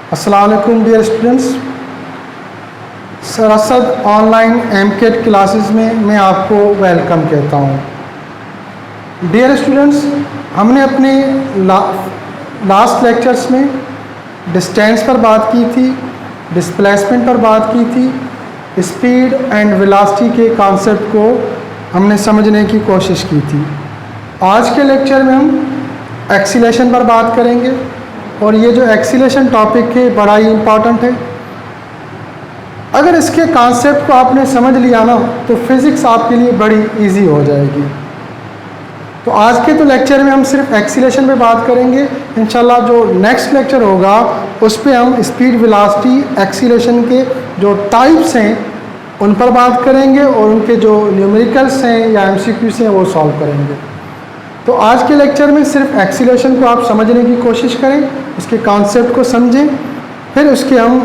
अस्सलाम वालेकुम dear students. सरसद ऑनलाइन एमकेट क्लासेस में मैं आपको वेलकम कहता हूँ। डियर स्टूडेंट्स, हमने अपने लास्ट लेक्चर्स में डिस्टेंस पर बात की थी, डिस्प्लेसमेंट पर बात की थी, स्पीड एंड वेलोसिटी के कॉन्सेप्ट को हमने समझने की कोशिश की थी। आज के लेक्चर में हम एक्सीलरेशन पर बात करेंगे और ये जो एक्सीलरेशन टॉपिक है बड़ा ही इम्पॉर्टेंट है। अगर इसके कॉन्सेप्ट को आपने समझ लिया ना तो फिज़िक्स आपके लिए बड़ी इजी हो जाएगी। तो आज के तो लेक्चर में हम सिर्फ एक्सीलरेशन पे बात करेंगे। इंशाल्लाह जो नेक्स्ट लेक्चर होगा उस पे हम स्पीड, वेलोसिटी, एक्सीलरेशन के जो टाइप्स हैं उन पर बात करेंगे और उनके जो न्यूमेरिकल्स हैं या एमसीक्यूज हैं वो सॉल्व करेंगे। तो आज के लेक्चर में सिर्फ एक्सीलरेशन को आप समझने की कोशिश करें, इसके कॉन्सेप्ट को समझें, फिर उसके हम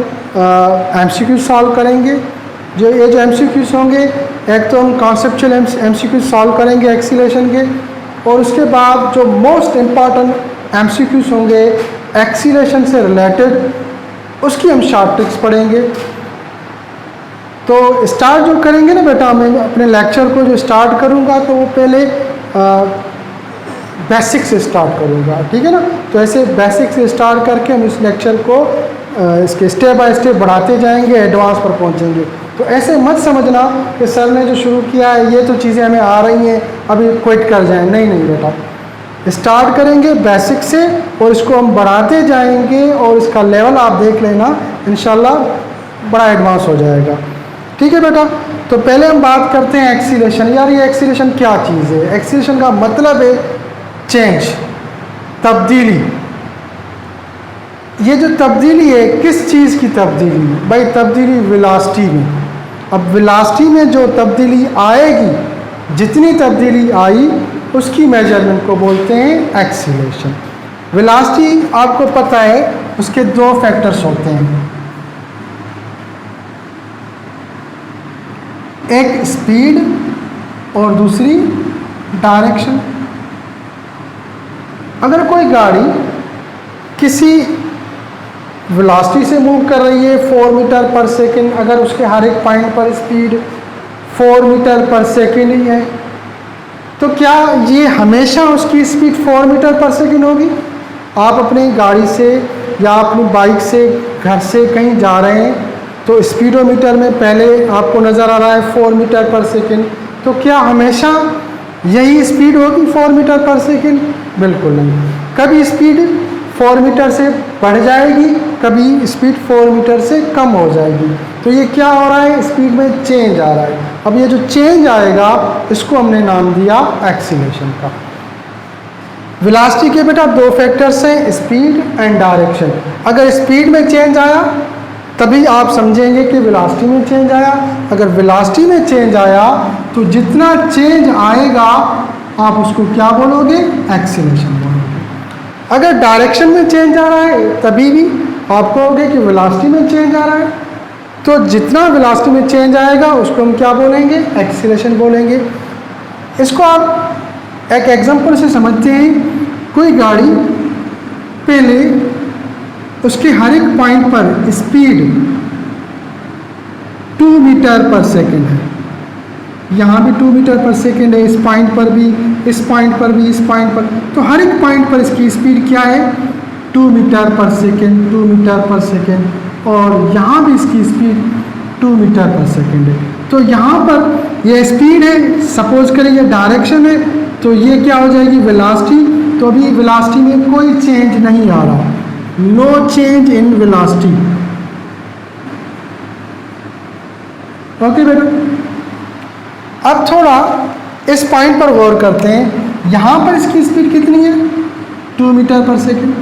एमसीक्यू सॉल्व करेंगे। जो एमसीक्यूज होंगे, एक तो हम कॉन्सेप्चुअल एमसीक्यू सॉल्व करेंगे एक्सीलरेशन के, और उसके बाद जो मोस्ट इम्पॉर्टेंट एमसीक्यूज होंगे एक्सीलरेशन से रिलेटेड, उसकी हम शॉर्ट ट्रिक्स पढ़ेंगे। तो स्टार्ट जो करेंगे ना बेटा, मैं अपने लेक्चर को जो स्टार्ट करूँगा तो वो पहले बेसिक से स्टार्ट करूँगा, ठीक है ना। तो ऐसे बेसिक से स्टार्ट करके हम इस लेक्चर को इसके स्टेप बाय स्टेप बढ़ाते जाएंगे, एडवांस पर पहुँचेंगे। तो ऐसे मत समझना कि सर ने जो शुरू किया है ये तो चीज़ें हमें आ रही हैं, अभी क्विट कर जाएं। नहीं नहीं बेटा, स्टार्ट करेंगे बेसिक से और इसको हम बढ़ाते जाएंगे और इसका लेवल आप देख लेना, इंशाल्लाह बड़ा एडवांस हो जाएगा। ठीक है बेटा। तो पहले हम बात करते हैं एक्सीलरेशन। यार ये एक्सीलरेशन क्या चीज़ है? एक्सीलरेशन का मतलब है चेंज, तब्दीली। ये जो तब्दीली है, किस चीज़ की तब्दीली? भाई तब्दीली वेलोसिटी में। अब वेलोसिटी में जो तब्दीली आएगी, जितनी तब्दीली आई उसकी मेजरमेंट को बोलते हैं एक्सीलरेशन। वेलोसिटी आपको पता है उसके दो फैक्टर्स होते हैं, एक स्पीड और दूसरी डायरेक्शन। अगर कोई गाड़ी किसी वेलोसिटी से मूव कर रही है 4 मीटर पर सेकंड, अगर उसके हर एक पॉइंट पर स्पीड 4 मीटर पर सेकंड ही है, तो क्या ये हमेशा उसकी स्पीड 4 मीटर पर सेकंड होगी? आप अपनी गाड़ी से या अपनी बाइक से घर से कहीं जा रहे हैं तो स्पीडोमीटर में पहले आपको नज़र आ रहा है 4 मीटर पर सेकंड, तो क्या हमेशा यही स्पीड होगी 4 मीटर पर सेकंड? बिल्कुल नहीं। कभी स्पीड 4 मीटर से बढ़ जाएगी, कभी स्पीड 4 मीटर से कम हो जाएगी। तो ये क्या हो रहा है? स्पीड में चेंज आ रहा है। अब ये जो चेंज आएगा इसको हमने नाम दिया एक्सीलरेशन का। वेलोसिटी के बेटा दो फैक्टर्स हैं, स्पीड एंड डायरेक्शन। अगर स्पीड में चेंज आया तभी आप समझेंगे कि वेलोसिटी में चेंज आया। अगर वेलोसिटी में चेंज आया तो जितना चेंज आएगा आप उसको क्या बोलोगे? एक्सीलरेशन बोलोगे। अगर डायरेक्शन में चेंज आ रहा है तभी भी आप कहोगे कि वेलोसिटी में चेंज आ रहा है। तो जितना वेलोसिटी में चेंज आएगा उसको हम क्या बोलेंगे? एक्सीलरेशन बोलेंगे। इसको आप एक एग्जांपल से समझते हैं। कोई गाड़ी पहले उसके हर एक पॉइंट पर स्पीड 2 मीटर पर सेकंड है, यहाँ भी 2 मीटर पर सेकंड है, इस पॉइंट पर भी, इस पॉइंट पर भी, इस पॉइंट पर, तो हर एक पॉइंट पर इसकी स्पीड क्या है? 2 मीटर पर सेकंड, 2 मीटर पर सेकंड, और यहाँ भी इसकी स्पीड 2 मीटर पर सेकंड है। तो यहाँ पर यह स्पीड है, सपोज करें ये डायरेक्शन है, तो ये क्या हो जाएगी? वेलोसिटी। तो अभी वेलोसिटी में कोई चेंज नहीं आ रहा, no change in velocity. Okay बेटा। अब थोड़ा इस पॉइंट पर गौर करते हैं। यहाँ पर इसकी स्पीड कितनी है? 2 मीटर पर सेकंड।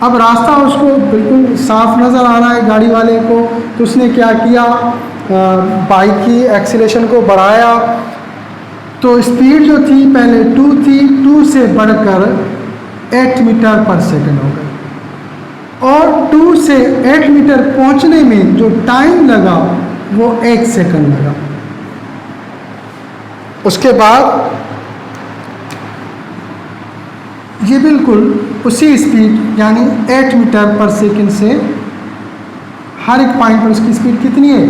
अब रास्ता उसको बिल्कुल साफ नज़र आ रहा है गाड़ी वाले को, तो उसने क्या किया? बाइक की एक्सीलरेशन को बढ़ाया। तो स्पीड जो थी पहले 2 थी, 2 से बढ़कर 8 मीटर पर सेकंड हो गई, और 2 से 8 मीटर पहुंचने में जो टाइम लगा वो 1 सेकंड लगा। उसके बाद ये बिल्कुल उसी स्पीड यानी 8 मीटर पर सेकंड से हर एक पॉइंट पर उसकी स्पीड कितनी है,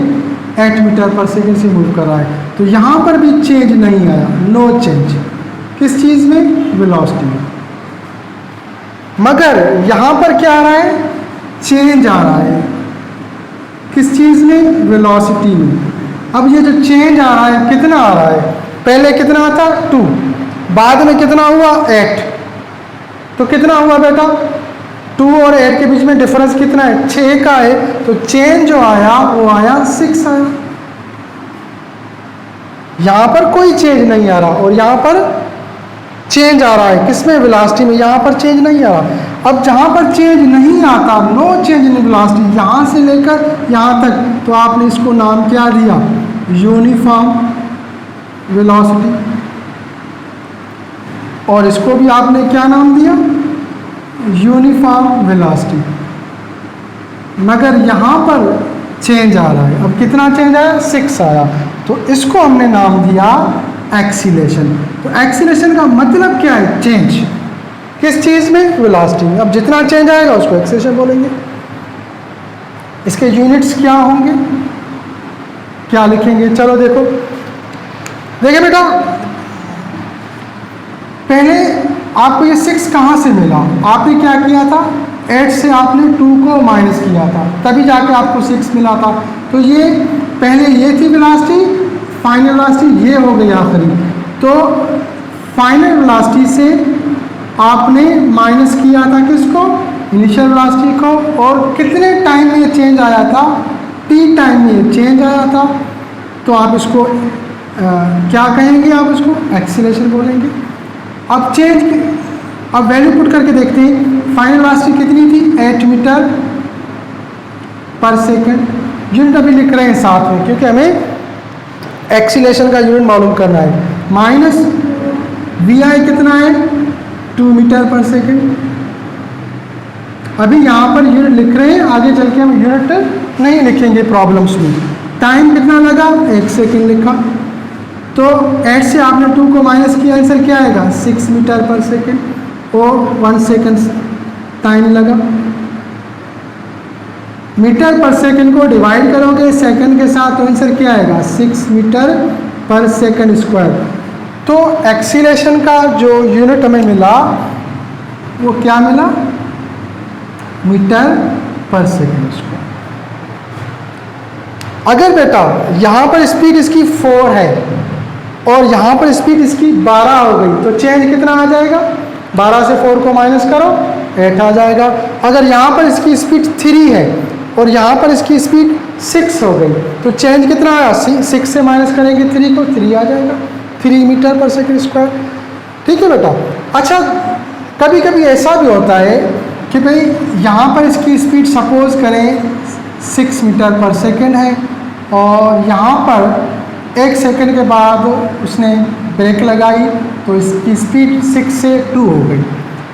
8 मीटर पर सेकेंड से मूव कर रहा है। तो यहाँ पर भी चेंज नहीं आया, नो चेंज। किस चीज़ में, वेलोसिटी में। मगर यहाँ पर क्या आ रहा है, चेंज आ रहा है। किस चीज़ में, वेलोसिटी में। अब ये जो चेंज आ रहा है कितना आ रहा है, पहले कितना था 2, बाद में कितना हुआ 8, तो कितना हुआ बेटा 2 और 8 के बीच में डिफरेंस कितना है, 6 का है। तो चेंज जो आया वो आया 6 आया। यहाँ पर कोई चेंज नहीं आ रहा और यहाँ पर चेंज आ रहा है, किसमें, वेलोसिटी में। यहाँ पर चेंज नहीं आ रहा। अब जहाँ पर चेंज नहीं आता, नो चेंज इन वेलोसिटी, यहाँ से लेकर यहाँ तक, तो आपने इसको नाम क्या दिया, यूनिफॉर्म वेलोसिटी। और इसको भी आपने क्या नाम दिया, यूनिफॉर्म वेलोसिटी। मगर यहाँ पर चेंज आ रहा है। अब कितना चेंज आया, 6 आया। तो इसको हमने नाम दिया एक्सीलेशन। तो एक्सीलेशन का मतलब क्या है, चेंज। किस चीज़ में, वेलोसिटी में। अब जितना चेंज आएगा उसको एक्सीलेशन बोलेंगे। इसके यूनिट्स क्या होंगे, क्या लिखेंगे, चलो देखो। देखिए बेटा, पहले आपको ये 6 कहाँ से मिला, आपने क्या किया था, 8 से आपने 2 को माइनस किया था, तभी जाके आपको 6 मिला था। तो ये पहले ये थी वेलोसिटी, फाइनल वेलोसिटी ये हो गई आखिरी। तो फाइनल वेलोसिटी से आपने माइनस किया था किसको, इनिशियल वेलोसिटी को। और कितने टाइम में ये चेंज आया था, t टाइम में ये चेंज आया था। तो आप इसको क्या कहेंगे, आप इसको एक्सीलरेशन बोलेंगे। अब चेंज, अब वैल्यू पुट करके देखते हैं। फाइनल वेलोसिटी कितनी थी, 8 मीटर पर सेकेंड। यूनिट अभी लिख रहे हैं साथ में, क्योंकि हमें एक्सीलरेशन का यूनिट मालूम करना है। माइनस vi कितना है, 2 मीटर पर सेकेंड। अभी यहाँ पर यूनिट लिख रहे हैं, आगे चल के हम यूनिट नहीं लिखेंगे प्रॉब्लम्स में। टाइम कितना लगा, 1 सेकेंड लिखा। तो 8 से आपने 2 को माइनस किया, आंसर क्या आएगा, 6 मीटर पर सेकेंड। और 1 सेकेंड टाइम लगा। मीटर पर सेकेंड को डिवाइड करोगे सेकंड के साथ, तो आंसर क्या आएगा, 6 मीटर पर सेकेंड स्क्वायर। तो एक्सीलरेशन का जो यूनिट हमें मिला वो क्या मिला, मीटर पर सेकेंड स्क्वायर। अगर बेटा यहाँ पर स्पीड इसकी 4 है और यहाँ पर स्पीड इसकी 12 हो गई, तो चेंज कितना आ जाएगा, 12 से 4 को माइनस करो, 8 आ जाएगा। अगर यहाँ पर इसकी स्पीड 3 है और यहाँ पर इसकी स्पीड 6 हो गई, तो चेंज कितना आया, 6 से माइनस करेंगे 3 को, 3 आ जाएगा, 3 मीटर पर सेकेंड स्क्वायर। ठीक है बेटा। अच्छा, कभी कभी ऐसा भी होता है कि भाई यहाँ पर इसकी स्पीड सपोज करें 6 मीटर पर सेकेंड है और यहाँ पर 1 सेकेंड के बाद उसने ब्रेक लगाई, तो इसकी स्पीड 6 से 2 हो गई।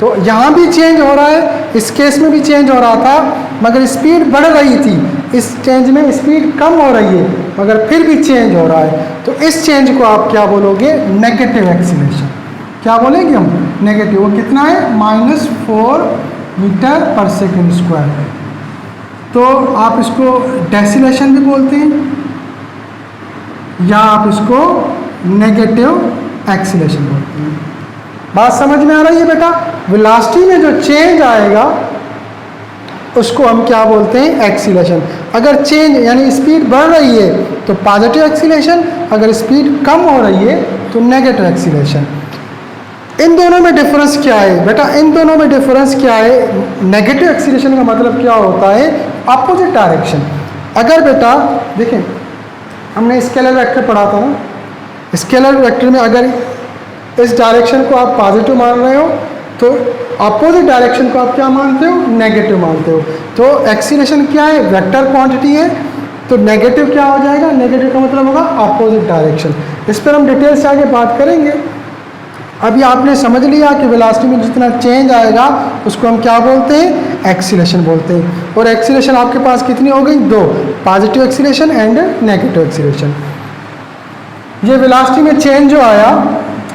तो यहाँ भी चेंज हो रहा है, इस केस में भी चेंज हो रहा था, मगर स्पीड बढ़ रही थी। इस चेंज में स्पीड कम हो रही है, मगर फिर भी चेंज हो रहा है। तो इस चेंज को आप क्या बोलोगे, नेगेटिव एक्सीलरेशन। क्या बोलेंगे हम, नेगेटिव। वो कितना है, -4 मीटर पर सेकेंड स्क्वायर। तो आप इसको डेसिलेशन भी बोलते हैं या आप इसको नेगेटिव एक्सीलरेशन बोलते हैं। बात समझ में आ रही है बेटा। वेलोसिटी में जो चेंज आएगा उसको हम क्या बोलते हैं, एक्सीलरेशन। अगर चेंज यानी स्पीड बढ़ रही है तो पॉजिटिव एक्सीलरेशन, अगर स्पीड कम हो रही है तो नेगेटिव एक्सीलरेशन। इन दोनों में डिफरेंस क्या है बेटा, इन दोनों में डिफरेंस क्या है। नेगेटिव एक्सीलरेशन का मतलब क्या होता है, अपोजिट डायरेक्शन। अगर बेटा देखें, हमने स्केलर वेक्टर पढ़ा था ना, स्केलर वेक्टर में अगर इस डायरेक्शन को आप पॉजिटिव मान रहे हो तो अपोजिट डायरेक्शन को आप क्या मानते हो, नेगेटिव मानते हो। तो एक्सीलरेशन क्या है, वेक्टर क्वांटिटी है, तो नेगेटिव क्या हो जाएगा, नेगेटिव का मतलब होगा अपोजिट डायरेक्शन। इस पर हम डिटेल से आगे बात करेंगे। अभी आपने समझ लिया कि वेलोसिटी में जितना चेंज आएगा उसको हम क्या बोलते हैं, एक्सीलरेशन बोलते हैं। और एक्सीलरेशन आपके पास कितनी हो गई, 2, positive acceleration and negative acceleration. ये वेलोसिटी में चेंज जो आया,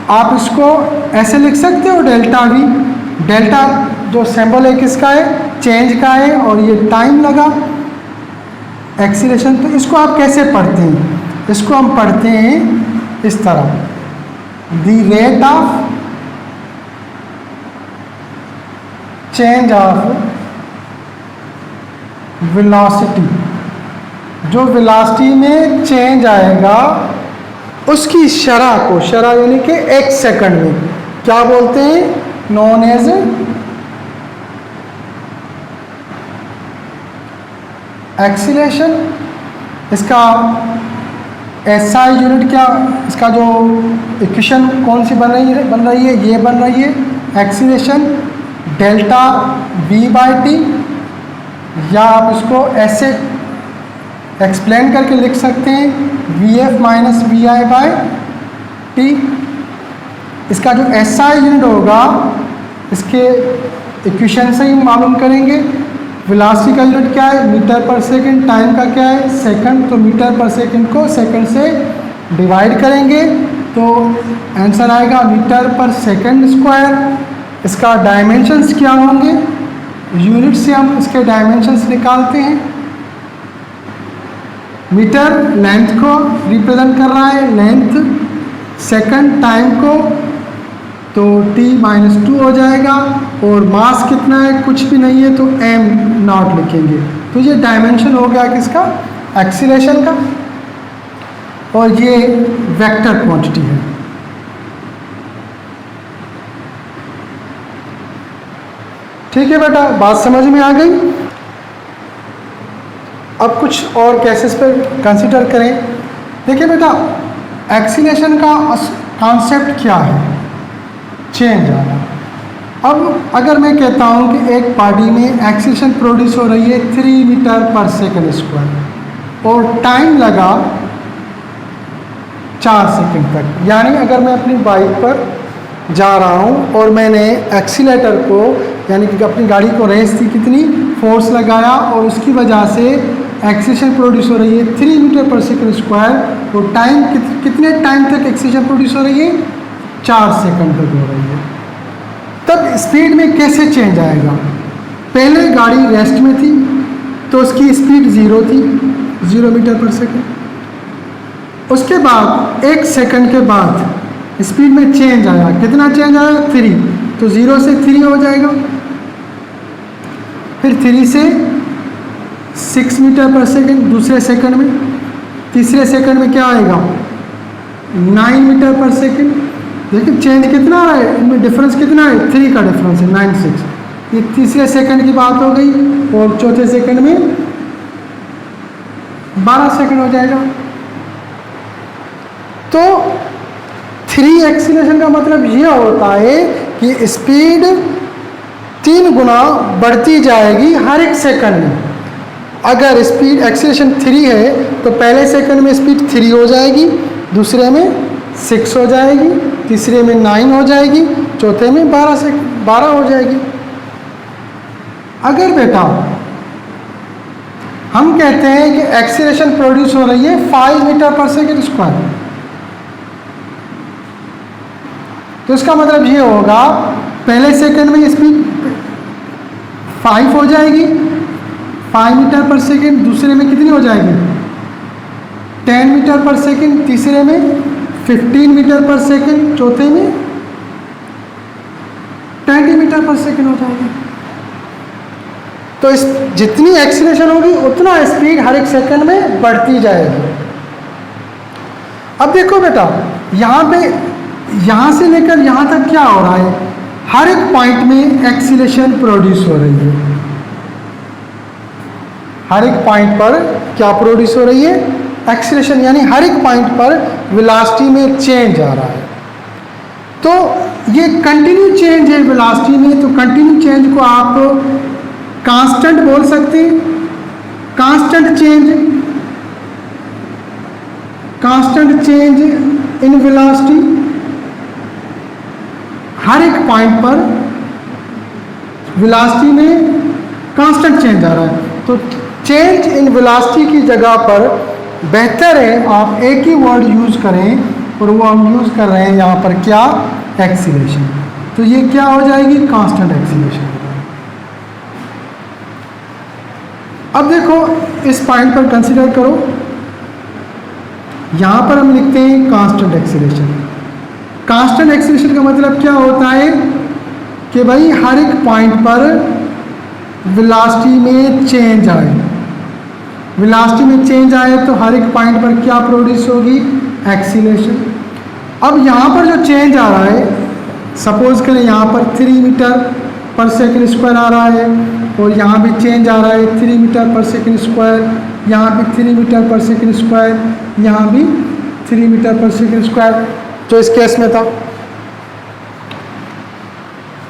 आप इसको ऐसे लिख सकते हो, डेल्टा वी। डेल्टा जो सिंबल है किसका है, चेंज का है, और ये टाइम लगा। एक्सीलरेशन। तो इसको आप कैसे पढ़ते हैं? इसको हम पढ़ते हैं इस तरह, the rate of change of velocity, जो वेलोसिटी में चेंज आएगा उसकी शरह को, शरह यानी कि एक सेकंड में क्या बोलते हैं? Known as acceleration. इसका एसआई यूनिट क्या, इसका जो इक्वेशन कौन सी बन रही है? ये बन रही है acceleration delta v by t, या आप इसको ऐसे एक्सप्लेन करके लिख सकते हैं v f minus v i by t. इसका जो एसआई यूनिट होगा इसके इक्वेशन से ही मालूम करेंगे। वेलोसिटी का यूनिट क्या है? मीटर पर सेकंड। टाइम का क्या है? सेकंड। तो मीटर पर सेकंड को सेकंड से डिवाइड करेंगे तो आंसर आएगा मीटर पर सेकंड स्क्वायर। इसका डायमेंशंस क्या होंगे? यूनिट से हम इसके डायमेंशंस निकालते हैं। मीटर लेंथ को रिप्रेजेंट कर रहा है, लेंथ। सेकंड टाइम को, तो t-2 हो जाएगा। और मास कितना है? कुछ भी नहीं है तो m नॉट लिखेंगे। तो ये डायमेंशन हो गया किसका? एक्सीलरेशन का। और ये वेक्टर क्वांटिटी है। ठीक है बेटा, बात समझ में आ गई। अब कुछ और केसेस पर कंसीडर करें। देखिए बेटा, एक्सीलरेशन का कॉन्सेप्ट क्या है? चेंज आना। अब अगर मैं कहता हूँ कि एक बॉडी में एक्सीलरेशन प्रोड्यूस हो रही है 3 मीटर पर सेकंड स्क्वायर और टाइम लगा 4 सेकंड तक, यानी अगर मैं अपनी बाइक पर जा रहा हूँ और मैंने एक्सीलेटर को, यानी कि अपनी गाड़ी को रेस थी, कितनी फोर्स लगाया और उसकी वजह से एक्सीलरेशन प्रोड्यूस हो रही है 3 मीटर पर सेकंड स्क्वायर। और टाइम कितने टाइम तक एक्सीलरेशन प्रोड्यूस हो रही है? 4 सेकंड तक हो रही है। तब स्पीड में कैसे चेंज आएगा? पहले गाड़ी रेस्ट में थी तो उसकी स्पीड 0 थी, 0 मीटर पर सेकंड। उसके बाद 1 सेकंड के बाद स्पीड में चेंज आया। कितना चेंज आया? 3। तो 0 से 3 हो जाएगा। फिर 3 से 6 मीटर पर सेकंड दूसरे सेकंड में। तीसरे सेकंड में क्या आएगा? 9 मीटर पर सेकंड। देखिए चेंज कितना आ रहा है, इनमें डिफरेंस कितना है? 3 का डिफरेंस है, 9 6। ये तीसरे सेकंड की बात हो गई। और चौथे सेकंड में 12 सेकंड हो जाएगा। तो 3 एक्सीलरेशन का मतलब ये होता है कि स्पीड 3 गुना बढ़ती जाएगी हर एक सेकंड में। अगर स्पीड एक्सीलरेशन 3 है तो पहले सेकंड में स्पीड 3 हो जाएगी, दूसरे में 6 हो जाएगी, तीसरे में 9 हो जाएगी, चौथे में 12 हो जाएगी। अगर बेटा हम कहते हैं कि एक्सीलरेशन प्रोड्यूस हो रही है 5 मीटर पर सेकंड स्क्वायर, तो इसका मतलब ये होगा पहले सेकंड में स्पीड 5 हो जाएगी, 5 मीटर पर सेकंड। दूसरे में कितनी हो जाएगी? 10 मीटर पर सेकंड। तीसरे में 15 मीटर पर सेकंड। चौथे में 20 मीटर पर सेकंड हो जाएगी। तो इस जितनी एक्सीलरेशन होगी उतना स्पीड हर एक सेकंड में बढ़ती जाएगी। अब देखो बेटा, यहाँ पे, यहाँ से लेकर यहाँ तक क्या हो रहा है? हर एक पॉइंट में एक्सीलरेशन प्रोड्यूस हो रही है। हर एक पॉइंट पर क्या प्रोड्यूस हो रही है? एक्सीलरेशन, यानी हर एक पॉइंट पर वेलोसिटी में चेंज आ रहा है। तो ये कंटिन्यू चेंज है वेलोसिटी में। तो कंटिन्यू चेंज को आप कांस्टेंट बोल सकते हैं। Constant change in velocity. हर एक पॉइंट पर वेलोसिटी में कांस्टेंट चेंज आ रहा है। तो चेंज इन वेलोसिटी की जगह पर बेहतर है आप एक ही वर्ड यूज करें, और वो हम यूज कर रहे हैं यहाँ पर क्या? एक्सीलरेशन। तो ये क्या हो जाएगी? Constant acceleration. अब देखो इस पॉइंट पर कंसीडर करो, यहाँ पर हम लिखते हैं कांस्टेंट एक्सीलरेशन। कांस्टेंट एक्सीलरेशन का मतलब क्या होता है कि भाई हर एक पॉइंट पर वेलोसिटी में चेंज आए। वेलोसिटी में चेंज आए तो हर एक पॉइंट पर क्या प्रोड्यूस होगी, एक्सीलरेशन। अब यहाँ पर जो चेंज आ रहा है, सपोज करें यहाँ पर 3 मीटर पर सेकंड स्क्वायर आ रहा है और यहाँ भी चेंज आ रहा है 3 मीटर पर सेकंड स्क्वायर, यहाँ भी 3 मीटर पर सेकंड स्क्वायर, यहाँ भी 3 मीटर पर सेकंड स्क्वायर जो इस केस में था।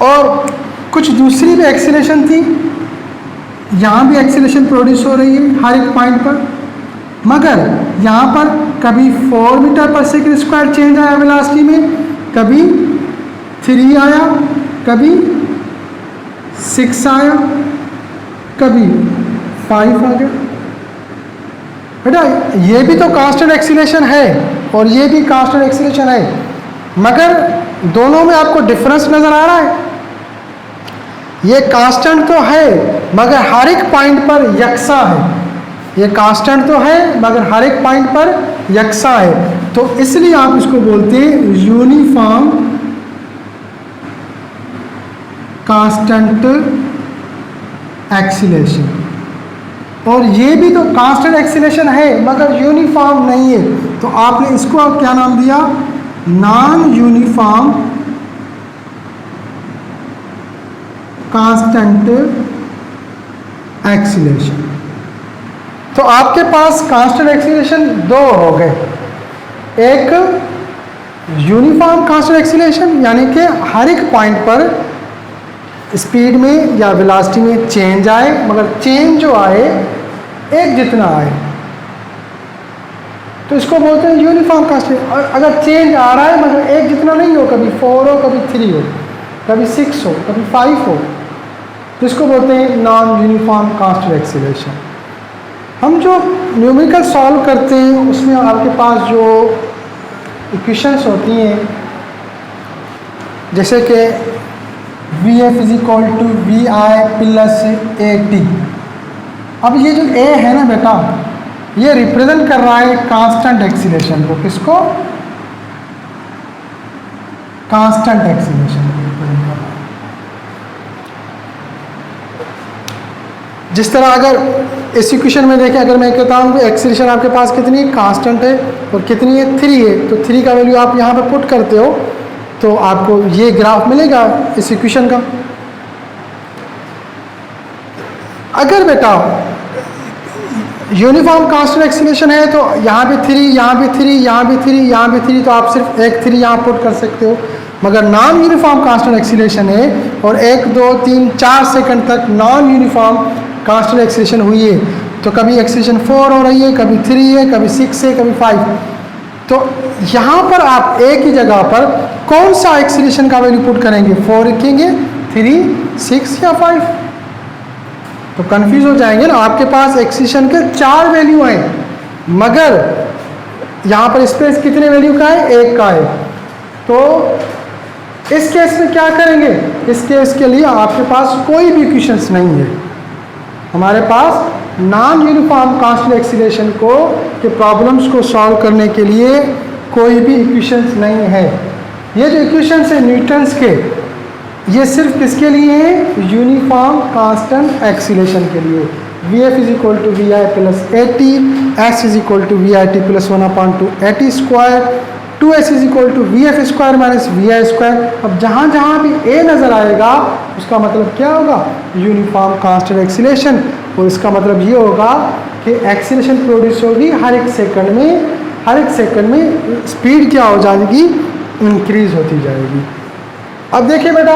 और कुछ दूसरी भी एक्सीलरेशन थी, यहाँ भी एक्सीलरेशन प्रोड्यूस हो रही है हर एक पॉइंट पर, मगर यहाँ पर कभी 4 मीटर पर सेकंड स्क्वायर चेंज आया वेलोसिटी में, कभी 3 आया, कभी 6 आया, कभी 5 आ गया। बेटा ये भी तो कांस्टेंट एक्सीलरेशन है और ये भी कांस्टेंट एक्सीलरेशन है, मगर दोनों में आपको डिफरेंस नज़र आ रहा है। ये कांस्टेंट तो है मगर हर एक पॉइंट पर यकसा है। ये कांस्टेंट तो है मगर हर एक पॉइंट पर यकसा है, तो इसलिए आप इसको बोलते हैं यूनिफॉर्म कांस्टेंट एक्सीलरेशन। और ये भी तो कांस्टेंट एक्सीलरेशन है मगर यूनिफॉर्म नहीं है, तो आपने इसको आप क्या नाम दिया, नॉन यूनिफॉर्म कांस्टेंट एक्सीलरेशन। तो आपके पास कांस्टेंट एक्सीलरेशन दो हो गए, एक यूनिफॉर्म कांस्टेंट एक्सीलरेशन यानी कि हर एक पॉइंट पर स्पीड में या वेलोसिटी में चेंज आए मगर चेंज जो आए एक जितना आए, तो इसको बोलते हैं यूनिफॉर्म कांस्टेंट। और अगर चेंज आ रहा है मगर एक जितना नहीं हो, कभी 4 हो, कभी 3 हो, कभी 6 हो, कभी 5 हो, तो इसको बोलते हैं नॉन यूनिफॉर्म कांस्टेंट एक्सीलरेशन। हम जो न्यूमेरिकल सॉल्व करते हैं उसमें आपके पास जो इक्वेशंस होती हैं, जैसे कि VF = VI + AT। अब ये जो A है ना बेटा, ये रिप्रेजेंट कर रहा है कांस्टेंट एक्सीलरेशन को। किसको, कांस्टेंट एक्सीलरेशन को रिप्रेजेंट कर रहा है। जिस तरह अगर इस इक्वेशन में देखें, अगर मैं कहता हूँ कि एक्सीलरेशन आपके पास कितनी कांस्टेंट है और कितनी है 3 है, तो 3 का वैल्यू आप यहाँ पर पुट करते हो तो आपको ये ग्राफ मिलेगा इस इक्वेशन का। अगर बेटा यूनिफॉर्म कांस्टेंट एक्सीलरेशन है तो यहाँ भी 3, यहाँ भी 3, यहाँ भी 3, यहाँ भी 3, तो आप सिर्फ एक 3 यहाँ पुट कर सकते हो। मगर नॉन यूनिफॉर्म कांस्टेंट एक्सीलरेशन है और 1, 2, 3, 4 सेकंड तक नॉन यूनिफॉर्म कांस्टेंट एक्सीलरेशन हुई है, तो कभी एक्सीलरेशन 4 हो रही है, कभी 3 है, कभी 6 है, कभी 5। तो यहाँ पर आप एक ही जगह पर कौन सा एक्सीलरेशन का वैल्यू पुट करेंगे, 4 रखेंगे, 3, 6 या 5? तो कंफ्यूज हो जाएंगे ना। आपके पास एक्सीलरेशन के 4 वैल्यू हैं मगर यहाँ पर स्पेस कितने वैल्यू का है, 1 का है। तो इस केस में क्या करेंगे, इस केस के लिए आपके पास कोई भी इक्वेशंस नहीं है। हमारे पास नॉन यूनिफॉर्म कांस्टेंट एक्सीलरेशन को के प्रॉब्लम्स को सॉल्व करने के लिए कोई भी इक्वेशंस नहीं है। ये जो इक्वेशंस है न्यूटन्स के, ये सिर्फ किसके लिए है, यूनिफॉर्म कांस्टेंट एक्सीलरेशन के लिए। VF = VI + AT, S = VIT + 1/2 AT², 2S = VF² - VI²। अब जहाँ जहाँ भी A नज़र आएगा उसका मतलब क्या होगा, यूनिफॉर्म कांस्टेंट एक्सीलरेशन। और इसका मतलब ये होगा कि एक्सीलरेशन प्रोड्यूस होगी हर एक सेकंड में, हर एक सेकंड में स्पीड क्या हो जाएगी, इंक्रीज होती जाएगी। अब देखिए बेटा,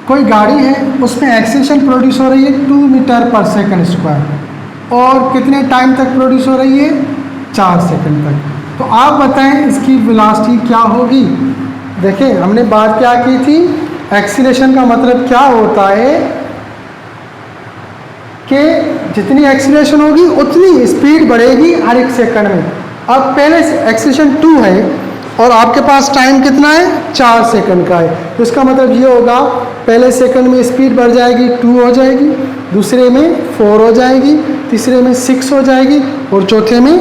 कोई गाड़ी है उसमें एक्सीलरेशन प्रोड्यूस हो रही है 2 मीटर पर सेकंड स्क्वायर और कितने टाइम तक प्रोड्यूस हो रही है, 4 सेकंड तक। तो आप बताएं इसकी वेलोसिटी क्या होगी। देखिए हमने बात क्या की थी, एक्सीलरेशन का मतलब क्या होता है कि जितनी एक्सीलरेशन होगी उतनी स्पीड बढ़ेगी हर एक सेकंड में। अब पहले एक्सीलरेशन 2 है और आपके पास टाइम कितना है, 4 सेकंड का है। तो इसका मतलब ये होगा पहले सेकंड में स्पीड बढ़ जाएगी 2 हो जाएगी, दूसरे में 4 हो जाएगी, तीसरे में 6 हो जाएगी और चौथे में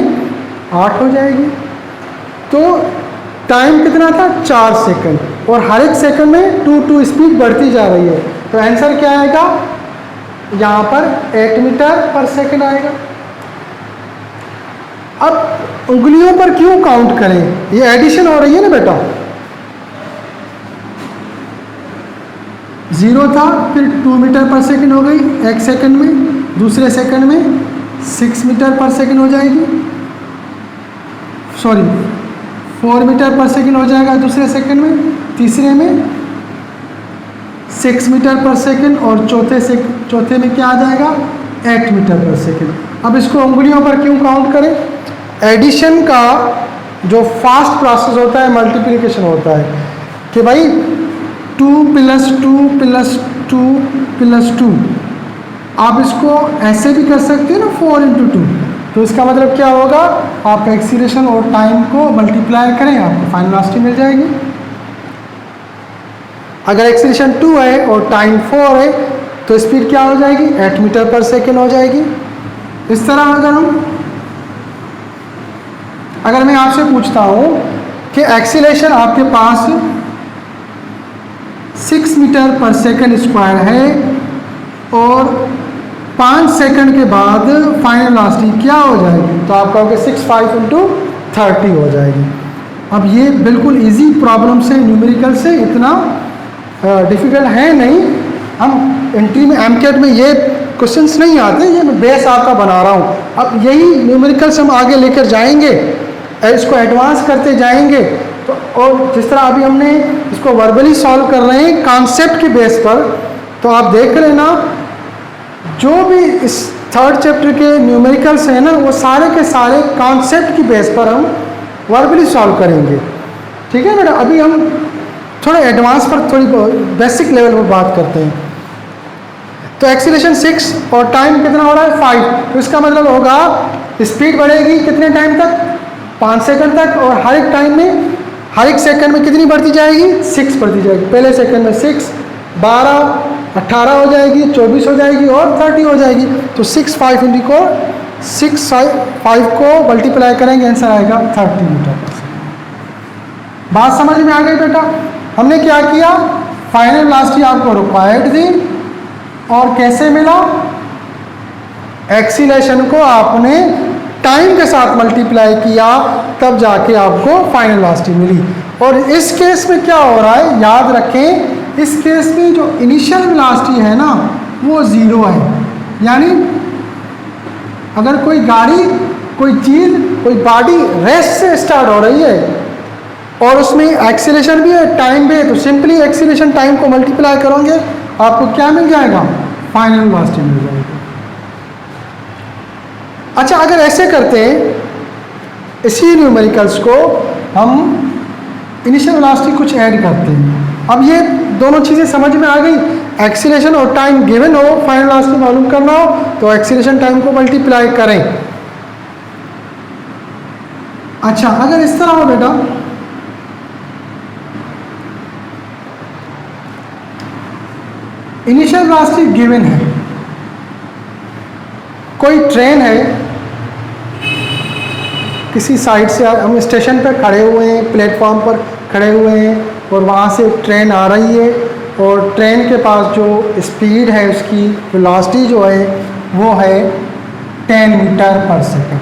8 हो जाएगी। तो टाइम कितना था, 4 सेकंड, और हर एक सेकंड में 2 स्पीड बढ़ती जा रही है। तो आंसर क्या आएगा, यहाँ पर 8 मीटर पर सेकंड आएगा। अब उंगलियों पर क्यों काउंट करें, ये एडिशन हो रही है ना बेटा, 0 था फिर 2 मीटर पर सेकंड हो गई एक सेकंड में, दूसरे सेकंड में 6 मीटर पर सेकंड हो जाएगी, सॉरी 4 मीटर पर सेकंड हो जाएगा दूसरे सेकंड में, तीसरे में 6 मीटर पर सेकंड और चौथे में क्या आ जाएगा, 8 मीटर पर सेकंड। अब इसको उंगलियों पर क्यों काउंट करें, एडिशन का जो फास्ट प्रोसेस होता है मल्टीप्लिकेशन होता है कि भाई 2 + 2 + 2 + 2, आप इसको ऐसे भी कर सकते हैं ना 4 × 2। तो इसका मतलब क्या होगा, आप एक्सीलरेशन और टाइम को मल्टीप्लाई करें आपको फाइनल वेलोसिटी मिल जाएगी। अगर एक्सीलरेशन 2 है और टाइम 4 है तो स्पीड क्या हो जाएगी, 8 मीटर पर सेकेंड हो जाएगी। इस तरह अगर मैं आपसे पूछता हूँ कि एक्सीलरेशन आपके पास 6 मीटर पर सेकेंड स्क्वायर है और 5 सेकंड के बाद फाइनल वेलोसिटी क्या हो जाएगी, तो आप कहोगे 65 × 30 हो जाएगी। अब ये बिल्कुल इजी प्रॉब्लम से, न्यूमेरिकल से इतना डिफ़िकल्ट है नहीं। हम एंट्री में एमकेट में ये क्वेश्चंस नहीं आते, ये मैं बेस आपका बना रहा हूँ। अब यही न्यूमेरिकल्स हम आगे लेकर जाएंगे, इसको एडवांस करते जाएंगे। तो और जिस तरह अभी हमने इसको वर्बली सॉल्व कर रहे हैं कॉन्सेप्ट के बेस पर, तो आप देख लेना जो भी इस 3rd चैप्टर के न्यूमेरिकल्स हैं ना, वो सारे के सारे कॉन्सेप्ट की बेस पर हम वर्बली सॉल्व करेंगे। ठीक है बेटा, अभी हम थोड़ा एडवांस पर, थोड़ी बेसिक लेवल पर बात करते हैं। तो एक्सीलरेशन 6 और टाइम कितना हो रहा है, 5। तो इसका मतलब होगा स्पीड बढ़ेगी कितने टाइम तक, 5 सेकंड तक, और हर एक टाइम में, हर एक सेकंड में कितनी बढ़ती जाएगी, 6 बढ़ती जाएगी। पहले सेकंड में 6, 12, 18 हो जाएगी, 24 हो जाएगी और 30 हो जाएगी। तो 6, 5 × को 6, 5 को मल्टीप्लाई करेंगे, आंसर आएगा 30 मीटर पर सेकंड। बात समझ में आ गई बेटा। हमने क्या किया, फाइनल वेलोसिटी आपको रिक्वायर्ड थी और कैसे मिला, एक्सीलरेशन को आपने टाइम के साथ मल्टीप्लाई किया, तब जाके आपको फाइनल वेलोसिटी मिली। और इस केस में क्या हो रहा है, याद रखें, इस केस में जो इनिशियल वेलोसिटी है ना वो 0 है। यानी अगर कोई गाड़ी, कोई चीज़, कोई बॉडी रेस्ट से स्टार्ट हो रही है और उसमें एक्सीलरेशन भी है, टाइम भी है, तो सिंपली एक्सीलरेशन टाइम को मल्टीप्लाई करोगे, आपको क्या मिल जाएगा, फाइनल वेलोसिटी मिल जाएगी। अच्छा, अगर ऐसे करते हैं, इसी न्यूमेरिकल्स को हम इनिशियल वेलोसिटी कुछ ऐड करते हैं। अब ये दोनों चीज़ें समझ में आ गई, एक्सीलरेशन और टाइम गिवन हो, फाइनल वेलोसिटी मालूम करना हो, तो एक्सीलरेशन टाइम को मल्टीप्लाई करें। अच्छा, अगर इस तरह हो बेटा, इनिशियल वेलोसिटी गिवन है, कोई ट्रेन है, किसी साइड से हम स्टेशन पर खड़े हुए हैं, प्लेटफॉर्म पर खड़े हुए हैं और वहाँ से ट्रेन आ रही है और ट्रेन के पास जो स्पीड है, उसकी वेलोसिटी जो है वो है 10 मीटर पर सेकंड।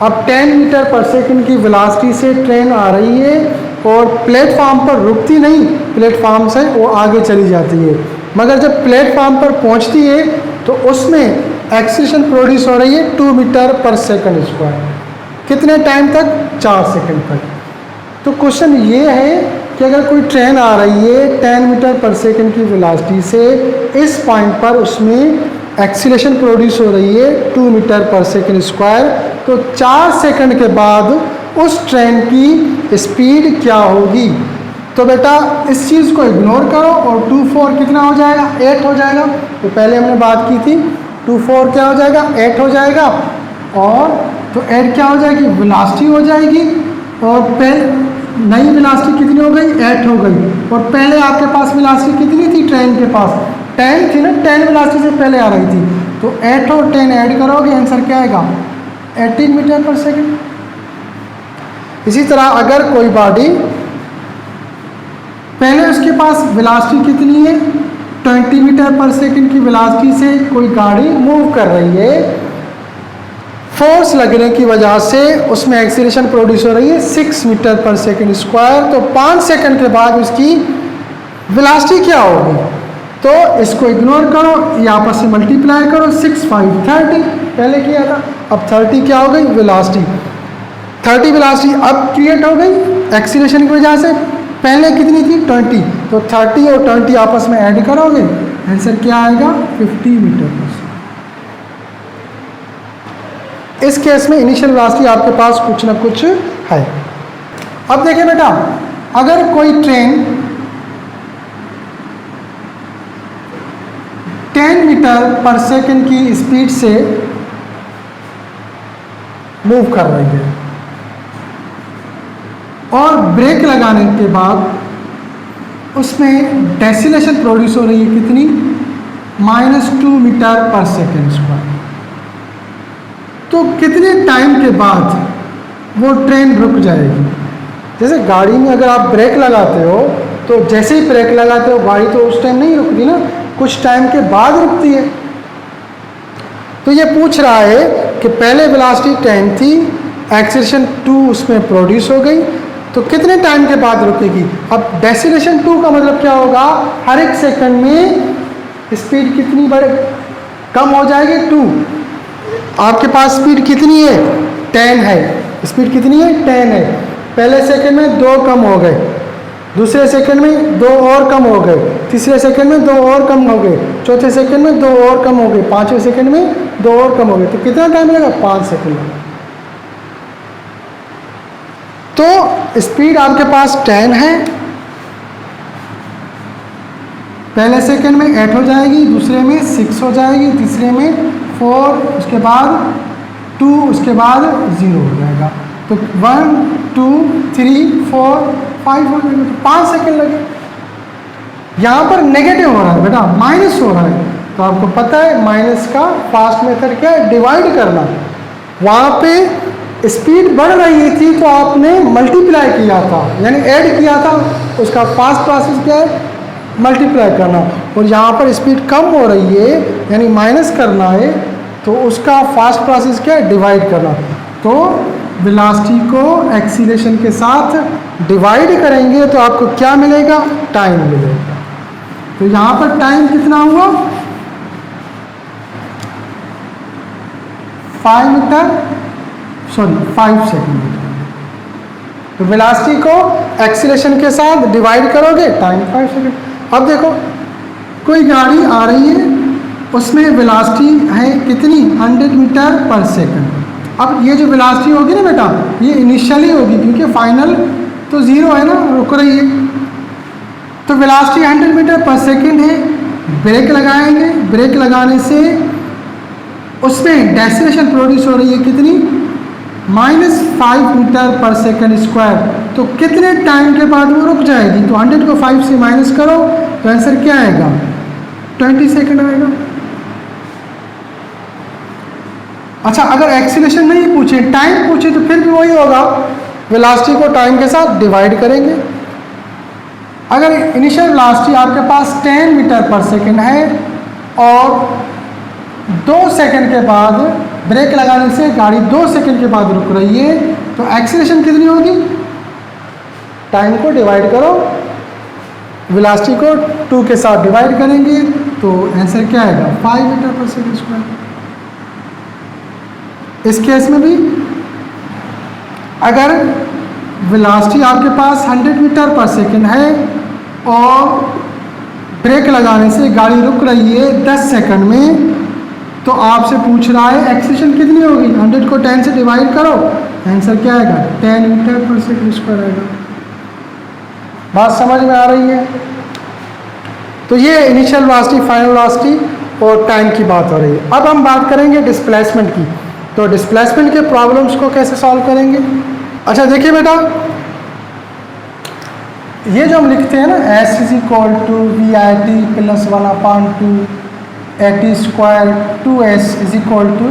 अब 10 मीटर पर सेकंड की वेलोसिटी से ट्रेन आ रही है और प्लेटफॉर्म पर रुकती नहीं, प्लेटफॉर्म से वो आगे चली जाती है। मगर जब प्लेटफॉर्म पर पहुंचती है तो उसमें एक्सीलरेशन प्रोड्यूस हो रही है 2 मीटर पर सेकंड स्क्वायर। कितने टाइम तक, 4 सेकंड तक। तो क्वेश्चन ये है कि अगर कोई ट्रेन आ रही है 10 मीटर पर सेकंड की वेलोसिटी से, इस पॉइंट पर उसमें एक्सीलरेशन प्रोड्यूस हो रही है 2 मीटर पर सेकंड स्क्वायर, तो 4 सेकंड के बाद उस ट्रेन की स्पीड क्या होगी। तो बेटा इस चीज़ को इग्नोर करो और 2 4 कितना हो जाएगा, 8 हो जाएगा। तो पहले हमने बात की थी 2 4 क्या हो जाएगा, 8 हो जाएगा। और तो 8 क्या हो जाएगी, वेलोसिटी हो जाएगी। और नई वेलोसिटी कितनी हो गई, 8 हो गई। और पहले आपके पास वेलोसिटी कितनी थी ट्रेन के पास, 10 थी ना, 10 वेलोसिटी से पहले आ रही थी। तो 8 और 10 ऐड करोगे, आंसर क्या आएगा, 18 मीटर पर सेकेंड। इसी तरह अगर कोई बॉडी पहले उसके पास वेलोसिटी कितनी है, 20 मीटर पर सेकेंड की वेलोसिटी से कोई गाड़ी मूव कर रही है, फोर्स लगने की वजह से उसमें एक्सीलरेशन प्रोड्यूस हो रही है 6 मीटर पर सेकेंड स्क्वायर। तो 5 सेकंड के बाद उसकी वेलोसिटी क्या होगी, तो इसको इग्नोर करो, ये आपस से मल्टीप्लाई करो, 6 5 30 पहले किया था, अब 30 क्या हो गई वेलोसिटी, 30 वेलोसिटी अब क्रिएट हो गई एक्सीलरेशन की वजह से, पहले कितनी थी 20, तो 30 और 20 आपस में ऐड करोगे, आंसर क्या आएगा 50 मीटर पर सेकेंड। इस केस में इनिशियल वेलोसिटी आपके पास कुछ ना कुछ है। अब देखिए बेटा, अगर कोई ट्रेन 10 मीटर पर सेकेंड की स्पीड से मूव कर रही है और ब्रेक लगाने के बाद उसमें डेसिलेशन प्रोड्यूस हो रही है कितनी, -2 मीटर पर सेकेंड स्क्वायर, तो कितने टाइम के बाद वो ट्रेन रुक जाएगी। जैसे गाड़ी में अगर आप ब्रेक लगाते हो तो जैसे ही ब्रेक लगाते हो गाड़ी तो उस टाइम नहीं रुकती ना, कुछ टाइम के बाद रुकती है। तो ये पूछ रहा है कि पहले वेलोसिटी 10 थी, एक्सीलरेशन 2 उसमें प्रोड्यूस हो गई, तो कितने टाइम के बाद रुकेगी। अब डेसिलेशन 2 का मतलब क्या होगा, हर एक सेकंड में स्पीड कितनी बढ़े, कम हो जाएगी 2। आपके पास स्पीड कितनी है 10 है, स्पीड कितनी है 10 है, पहले सेकंड में 2 कम हो गए, दूसरे सेकंड में 2 और कम हो गए, तीसरे सेकंड में 2 और कम हो गए, चौथे सेकंड में 2 और कम हो गए, पांचवें सेकंड में 2 और कम हो गए, तो कितना टाइम लगेगा 5 सेकंड लगेगा। तो स्पीड आपके पास 10 है, पहले सेकंड में 8 हो जाएगी, दूसरे में 6 हो जाएगी, तीसरे में 4, उसके बाद 2, उसके बाद 0 हो जाएगा। तो 1 2 3 4 5 हो जाएगा, तो 5 सेकंड लगे। यहाँ पर नेगेटिव हो रहा है बेटा, माइनस हो रहा है, तो आपको पता है माइनस का फास्ट मेथड क्या है, डिवाइड करना। वहाँ पे स्पीड बढ़ रही थी तो आपने मल्टीप्लाई किया था, यानी ऐड किया था, उसका फास्ट प्रोसेस क्या है, मल्टीप्लाई करना। और यहाँ पर स्पीड कम हो रही है यानी माइनस करना है, तो उसका फास्ट प्रोसेस क्या है, डिवाइड करना। तो वेलोसिटी को एक्सीलरेशन के साथ डिवाइड करेंगे तो आपको क्या मिलेगा, टाइम मिलेगा। तो यहाँ पर टाइम कितना हुआ 5 सेकंड। तो वेलोसिटी को एक्सीलरेशन के साथ डिवाइड करोगे, टाइम 5 सेकंड। अब देखो कोई गाड़ी आ रही है, उसमें वेलोसिटी है कितनी 100 मीटर पर सेकंड। अब ये जो वेलोसिटी होगी ना बेटा, ये इनिशियली होगी क्योंकि फाइनल तो 0 है ना, रुक रही है। तो वेलोसिटी 100 मीटर पर सेकंड है, ब्रेक लगाएंगे, ब्रेक लगाने से उसमें डेसिलेशन प्रोड्यूस हो रही है कितनी, -5 मीटर पर सेकंड स्क्वायर। तो कितने टाइम के बाद वो रुक जाएगी, तो 100 को 5 से माइनस करो तो आंसर क्या आएगा 20 सेकंड आएगा। अच्छा, अगर एक्सीलरेशन नहीं पूछे, टाइम पूछे, तो फिर भी वही होगा, वेलोसिटी को टाइम के साथ डिवाइड करेंगे। अगर इनिशियल वेलोसिटी आपके पास 10 मीटर पर सेकंड है और 2 सेकंड के बाद ब्रेक लगाने से गाड़ी 2 सेकंड के बाद रुक रही है, तो एक्सीलरेशन कितनी होगी, टाइम को डिवाइड करो, वेलोसिटी को 2 के साथ डिवाइड करेंगे, तो आंसर क्या आएगा 5 मीटर पर सेकंड स्क्वायर। इस केस में भी अगर वेलोसिटी आपके पास 100 मीटर पर सेकंड है और ब्रेक लगाने से गाड़ी रुक रही है 10 सेकंड में, तो आपसे पूछ रहा है एक्सीलरेशन कितनी होगी, 100 को 10 से डिवाइड करो, आंसर क्या आएगा 10 मीटर पर सेकंड स्क्वायर आएगा। बात समझ में आ रही है। तो ये इनिशियल वेलोसिटी, फाइनल वेलोसिटी और टाइम की बात हो रही है। अब हम बात करेंगे डिस्प्लेसमेंट की। तो डिस्प्लेसमेंट के प्रॉब्लम्स को कैसे सॉल्व करेंगे, अच्छा देखिए बेटा, ये जो हम लिखते हैं ना s is equal to v i t plus 1/2 a t square 2s is equal to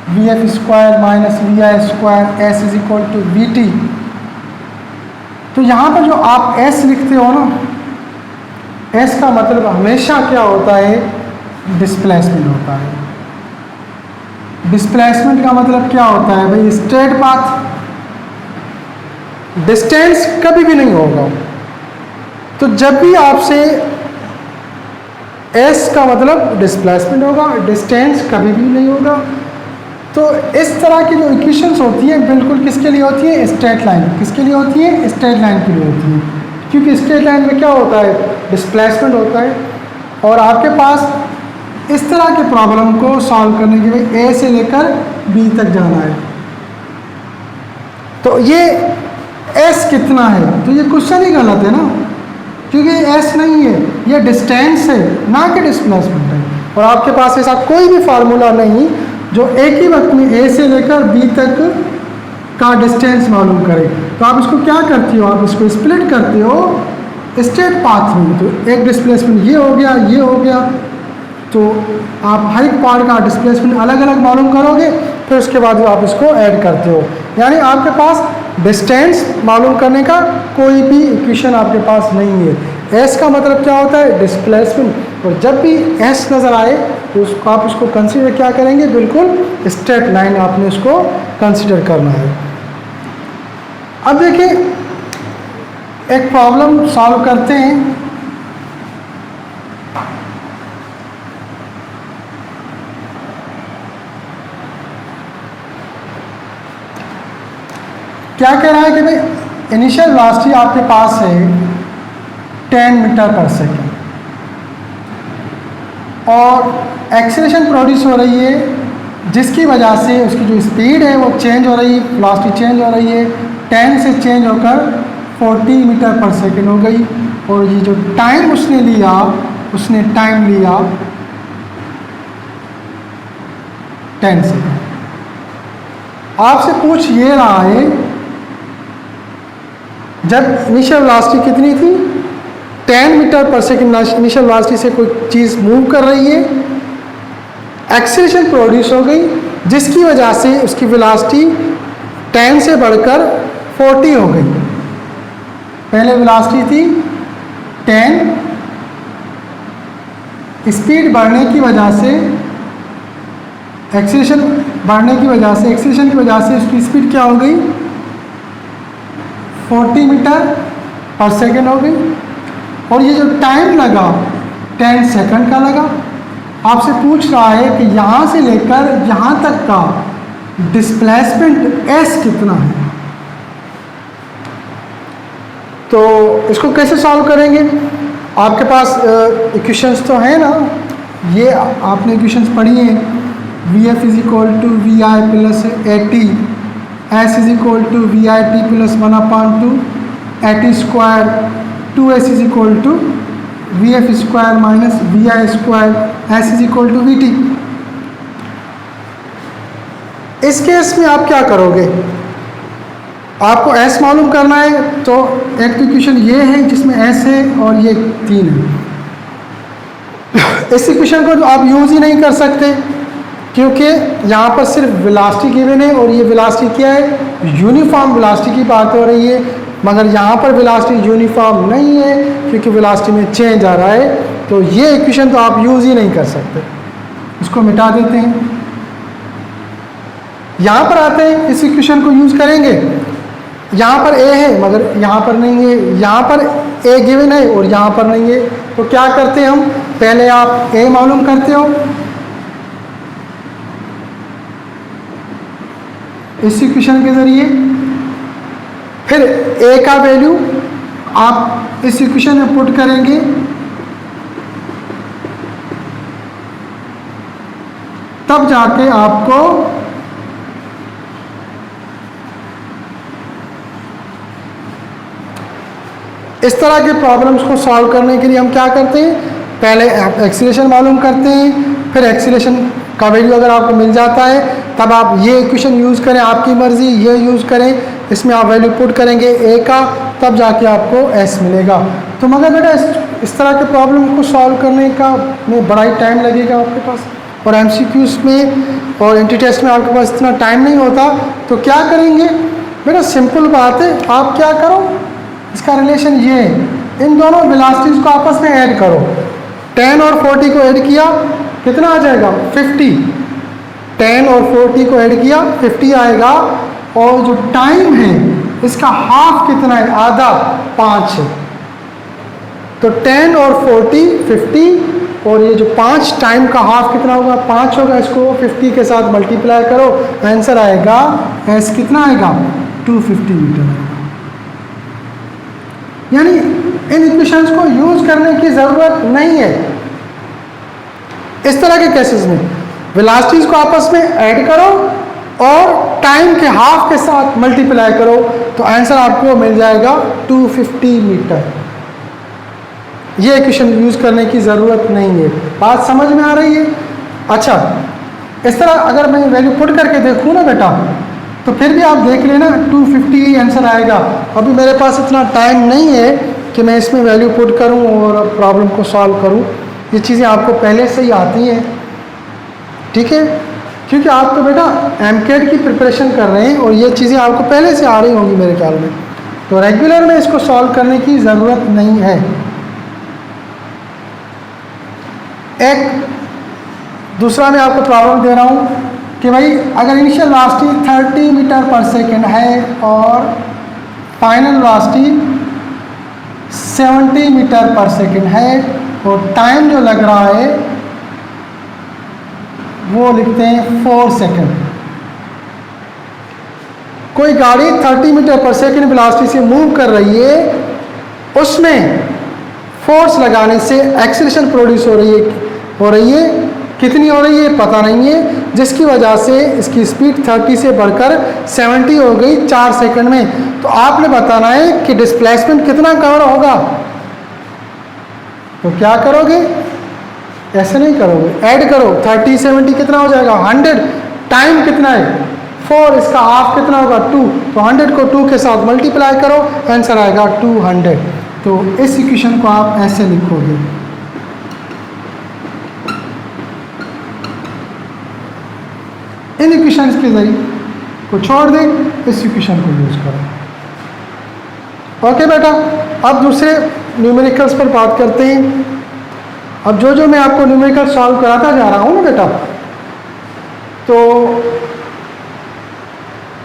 v f square minus v i square s is equal to v t. तो यहाँ पर जो आप s लिखते हो ना, s का मतलब हमेशा क्या होता है, डिस्प्लेसमेंट होता है। डिस्प्लेसमेंट का मतलब क्या होता है भाई, स्ट्रेट पाथ, डिस्टेंस कभी भी नहीं होगा। तो जब भी आपसे s का मतलब डिस्प्लेसमेंट होगा, डिस्टेंस कभी भी नहीं होगा। तो इस तरह की जो इक्वेशंस होती हैं बिल्कुल किसके लिए होती है, स्ट्रेट लाइन। किसके लिए होती है, स्ट्रेट लाइन के लिए होती है, क्योंकि स्ट्रेट लाइन में क्या होता है, डिस्प्लेसमेंट होता है। और आपके पास इस तरह के प्रॉब्लम को सॉल्व करने के लिए a से लेकर b तक जाना है। तो ये s कितना है, तो ये क्वेश्चन ही गलत है ना, क्योंकि s नहीं है, ये डिस्टेंस है ना कि डिस्प्लेसमेंट है। और आपके पास ऐसा कोई भी फार्मूला नहीं जो एक ही वक्त में a से लेकर b तक का डिस्टेंस मालूम करे। तो आप इसको क्या करते हो, आप इसको स्प्लिट करते हो स्ट्रेट पाथ में। तो एक डिस्प्लेसमेंट ये हो गया, ये हो गया, तो आप हर एक पार्ट का डिस्प्लेसमेंट अलग अलग मालूम करोगे, फिर उसके बाद आप इसको ऐड करते हो। यानी आपके पास डिस्टेंस मालूम करने का कोई भी इक्वेशन आपके पास नहीं है। s का मतलब क्या होता है, डिस्प्लेसमेंट। और जब भी s नज़र आए तो उसको आप इसको कंसीडर क्या करेंगे, बिल्कुल स्ट्रेट लाइन आपने इसको कंसीडर करना है। अब देखिए एक प्रॉब्लम सॉल्व करते हैं। क्या कह रहा है कि भाई इनिशियल वेलोसिटी आपके पास है 10 मीटर पर सेकेंड और एक्सेलरेशन प्रोड्यूस हो रही है, जिसकी वजह से उसकी जो स्पीड है वो चेंज हो रही है, वेलोसिटी चेंज हो रही है, 10 से चेंज होकर 40 मीटर पर सेकेंड हो गई। और ये जो टाइम उसने लिया, उसने टाइम लिया 10 सेकेंड। आपसे पूछ ये रहा है जब इनिशियल वेलोसिटी कितनी थी, 10 मीटर पर सेकेंड इनिशियल वेलोसिटी से कोई चीज़ मूव कर रही है, एक्सेलरेशन प्रोड्यूस हो गई, जिसकी वजह से उसकी वेलोसिटी 10 से बढ़कर 40 हो गई। पहले वेलोसिटी थी 10, स्पीड बढ़ने की वजह से, एक्सेलरेशन बढ़ने की वजह से, एक्सेलरेशन की वजह से उसकी स्पीड क्या हो गई, 40 मीटर पर सेकेंड हो गई। और ये जो टाइम लगा 10 सेकंड का लगा। आपसे पूछ रहा है कि यहाँ से लेकर यहाँ तक का डिस्प्लेसमेंट s कितना है। तो इसको कैसे सॉल्व करेंगे, आपके पास इक्वेशंस तो है ना, ये आपने इक्वेशंस पढ़ी हैं, v f is equal to v i plus a t, s is equal to v i t plus 1/2 a t square 2s is equal to v f square minus v i square s is equal to v t. इस case में आप क्या करोगे, आपको s मालूम करना है, तो एक तो इक्वेशन ये है जिसमें s है और ये 3 है। इस इक्वेशन को आप यूज़ ही नहीं कर सकते, क्योंकि यहाँ पर सिर्फ वेलोसिटी गिवन है और ये वेलोसिटी क्या है, यूनिफॉर्म वेलोसिटी की बात हो रही है। मगर यहाँ पर वेलोसिटी यूनिफॉर्म नहीं है, क्योंकि वेलोसिटी में चेंज आ रहा है। तो ये इक्वेशन तो आप यूज़ ही नहीं कर सकते, इसको मिटा देते हैं। यहाँ पर आते हैं, इस इक्वेशन को यूज़ करेंगे। यहाँ पर a है मगर यहाँ पर नहीं है, यहाँ पर a गिवन है और यहाँ पर नहीं है। तो क्या करते हैं हम, पहले आप a मालूम करते हो इस इक्वेशन के ज़रिए, फिर a का वैल्यू आप इस इक्वेशन में पुट करेंगे, तब जाके आपको इस तरह के प्रॉब्लम्स को सॉल्व करने के लिए हम क्या करते हैं, पहले एक्सीलरेशन मालूम करते हैं, फिर एक्सीलरेशन का वैल्यू अगर आपको मिल जाता है तब आप ये इक्वेशन यूज़ करें, आपकी मर्ज़ी, ये यूज़ करें, इसमें आप वैल्यू पुट करेंगे ए का, तब जाके आपको एस मिलेगा। तो मगर बेटा इस तरह के प्रॉब्लम को सॉल्व करने का में बड़ा ही टाइम लगेगा आपके पास, और एमसीक्यूज़ में और एंटी टेस्ट में आपके पास इतना टाइम नहीं होता। तो क्या करेंगे बेटा, सिंपल बात है, आप क्या करो, इसका रिलेशन ये है, इन दोनों वेलोसिटीज़ को आपस में ऐड करो। 10 और 40 को ऐड किया, कितना आ जाएगा 50। 10 और 40 को ऐड किया 50 आएगा, और जो टाइम है इसका हाफ कितना है, आधा 5 है। तो 10 और 40 50, और ये जो 5 टाइम का हाफ कितना होगा 5 होगा, इसको 50 के साथ मल्टीप्लाई करो, आंसर आएगा एस कितना आएगा 250 मीटर आएगा। यानी इन इक्वेशंस को यूज करने की ज़रूरत नहीं है। इस तरह के केसेस में वेलोसिटीज को आपस में ऐड करो और टाइम के हाफ के साथ मल्टीप्लाई करो, तो आंसर आपको मिल जाएगा 250 मीटर। ये इक्वेशन यूज करने की ज़रूरत नहीं है। बात समझ में आ रही है? अच्छा, इस तरह अगर मैं वैल्यू पुट करके देखूँ ना बेटा, तो फिर भी आप देख लेना 250 ही आंसर आएगा। अभी मेरे पास इतना टाइम नहीं है कि मैं इसमें वैल्यू पुट करूं और प्रॉब्लम को सॉल्व करूं। ये चीज़ें आपको पहले से ही आती हैं, ठीक है, क्योंकि आप तो बेटा एमकेट की प्रिपरेशन कर रहे हैं और ये चीज़ें आपको पहले से आ रही होंगी मेरे ख्याल में, तो रेगुलर में इसको सॉल्व करने की ज़रूरत नहीं है। एक दूसरा मैं आपको प्रॉब्लम दे रहा हूँ कि भाई अगर इनिशियल वेलोसिटी 30 मीटर पर सेकेंड है और फाइनल वेलोसिटी 70 मीटर पर सेकेंड है, और टाइम जो लग रहा है वो लिखते हैं 4 सेकेंड। कोई गाड़ी 30 मीटर पर सेकेंड वेलोसिटी से मूव कर रही है, उसमें फोर्स लगाने से एक्सीलरेशन प्रोड्यूस हो रही है, कितनी हो रही है पता नहीं है, जिसकी वजह से इसकी स्पीड 30 से बढ़कर 70 हो गई 4 सेकंड में। तो आपने बताना है कि डिस्प्लेसमेंट कितना कवर होगा। तो क्या करोगे, ऐसे नहीं करोगे, ऐड करो, 30 70 कितना हो जाएगा 100, टाइम कितना है 4, इसका हाफ कितना होगा 2, तो 100 को 2 के साथ मल्टीप्लाई करो, आंसर आएगा 200। तो इस इक्वेशन को आप ऐसे लिखोगे, इन इक्वेशंस के जरिए को छोड़ दें, इस इक्वेशन को यूज करें। ओके बेटा, अब दूसरे न्यूमेरिकल्स पर बात करते हैं। अब जो मैं आपको न्यूमेरिकल सॉल्व कराता जा रहा हूँ ना बेटा, तो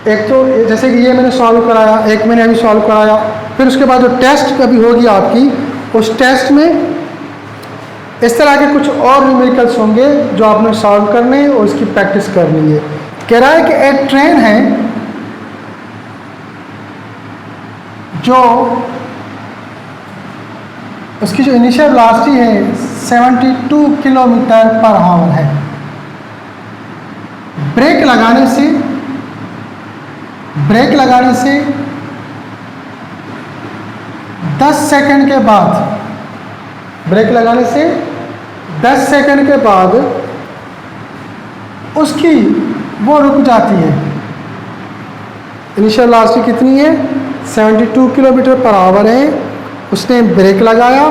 एक तो जैसे कि ये मैंने सॉल्व कराया, एक मैंने अभी सॉल्व कराया, फिर उसके बाद जो टेस्ट कभी होगी आपकी, उस टेस्ट में इस तरह के कुछ और न्यूमेरिकल्स होंगे जो आपने सॉल्व करने हैं और इसकी प्रैक्टिस करनी है। कह रहा है कि एक ट्रेन है जो उसकी जो इनिशियल वेलोसिटी है 72 किलोमीटर पर आवर है। ब्रेक लगाने से 10 सेकंड के बाद, ब्रेक लगाने से 10 सेकंड के बाद उसकी वो रुक जाती है। इनिशियल वेलोसिटी कितनी है 72 किलोमीटर पर आवर है, उसने ब्रेक लगाया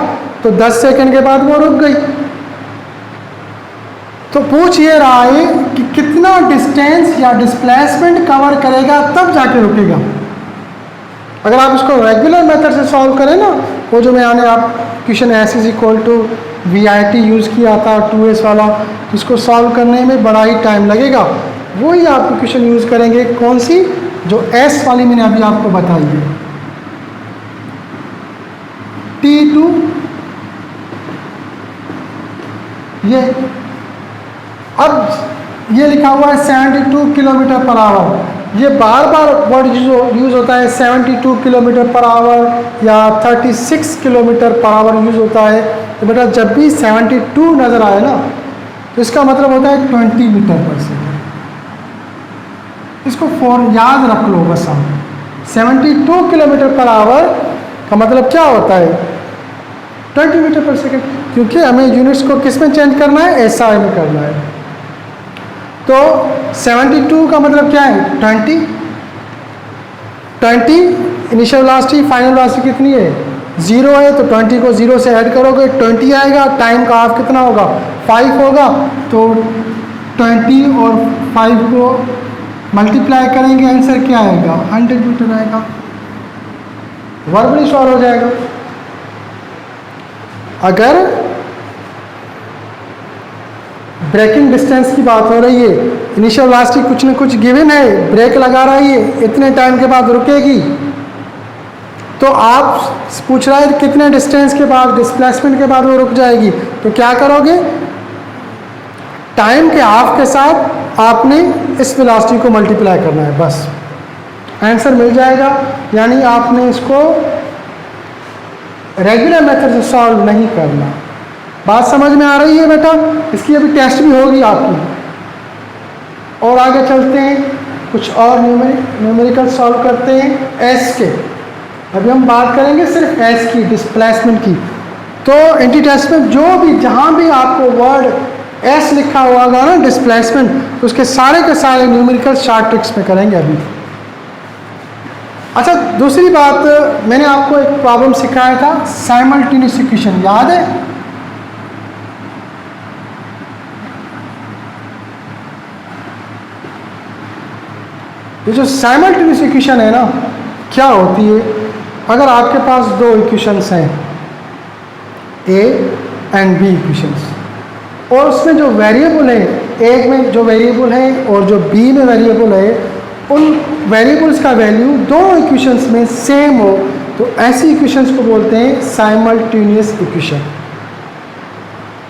तो 10 सेकंड के बाद वो रुक गई। तो पूछ ये रहा है कि कितना डिस्टेंस या डिस्प्लेसमेंट कवर करेगा तब जाके रुकेगा। अगर आप इसको रेगुलर मेथड से सॉल्व करें ना, वो जो मैंने आप question s is equal to VIT use किया था 2S वाला, तो इसको सॉल्व करने में बड़ा ही टाइम लगेगा। वही आप क्वेश्चन यूज़ करेंगे, कौन सी, जो S वाली मैंने अभी आपको बताई है, T2। ये अब ये लिखा हुआ है 72 किलोमीटर पर आवर, ये बार बार वर्ड यूज़ होता है 72 किलोमीटर पर आवर या 36 किलोमीटर पर आवर यूज़ होता है। तो बेटा जब भी 72 नज़र आए ना, तो इसका मतलब होता है 20 मीटर पर सेकेंड। इसको याद रख लो बस। हम 72 किलोमीटर पर आवर का मतलब क्या होता है, 20 मीटर पर सेकेंड, क्योंकि हमें यूनिट्स को किस में चेंज करना है, एसआई में करना है। तो 72 का मतलब क्या है, 20 इनिशियल वेलोसिटी, फाइनल वेलोसिटी कितनी है, 0 है, तो 20 को 0 से ऐड करोगे 20 आएगा। टाइम का हाफ कितना होगा, 5 होगा, तो 20 और 5 को मल्टीप्लाई करेंगे, आंसर क्या आएगा, 100 मीटर आएगा। वर्बली सॉल्व हो जाएगा। अगर ब्रेकिंग डिस्टेंस की बात हो रही है, इनिशियल वेलोसिटी कुछ न कुछ गिवन है, ब्रेक लगा रही है, इतने टाइम के बाद रुकेगी, तो आप पूछ रहा है कितने डिस्टेंस के बाद, डिस्प्लेसमेंट के बाद वो रुक जाएगी, तो क्या करोगे, टाइम के हाफ के साथ आपने इस वेलोसिटी को मल्टीप्लाई करना है, बस आंसर मिल जाएगा। यानी आपने इसको रेगुलर मेथड से सॉल्व नहीं करना। बात समझ में आ रही है बेटा? इसकी अभी टेस्ट भी होगी आपकी। और आगे चलते हैं, कुछ और न्यूमेरिकल सॉल्व करते हैं एस के। अभी हम बात करेंगे सिर्फ एस की, डिस्प्लेसमेंट की। तो एंटी टेस्ट में जो भी, जहाँ भी आपको वर्ड एस लिखा हुआ होगा ना, डिस्प्लेसमेंट, तो उसके सारे के सारे न्यूमेरिकल शॉर्ट ट्रिक्स में करेंगे अभी। अच्छा, दूसरी बात, मैंने आपको एक प्रॉब्लम सिखाया था, साइमल्टेनियस इक्वेशन, याद है? ये जो साइमल्टेनियस इक्वेशन है ना, क्या होती है, अगर आपके पास दो इक्वेशंस हैं, ए एंड बी इक्वेशंस, और उसमें जो वेरिएबल है, एक में जो वेरिएबल है और जो बी में वेरिएबल है, उन वेरिएबल्स का वैल्यू दोनों इक्वेशंस में सेम हो, तो ऐसी इक्वेशंस को बोलते हैं साइमल्टेनियस इक्वेशन।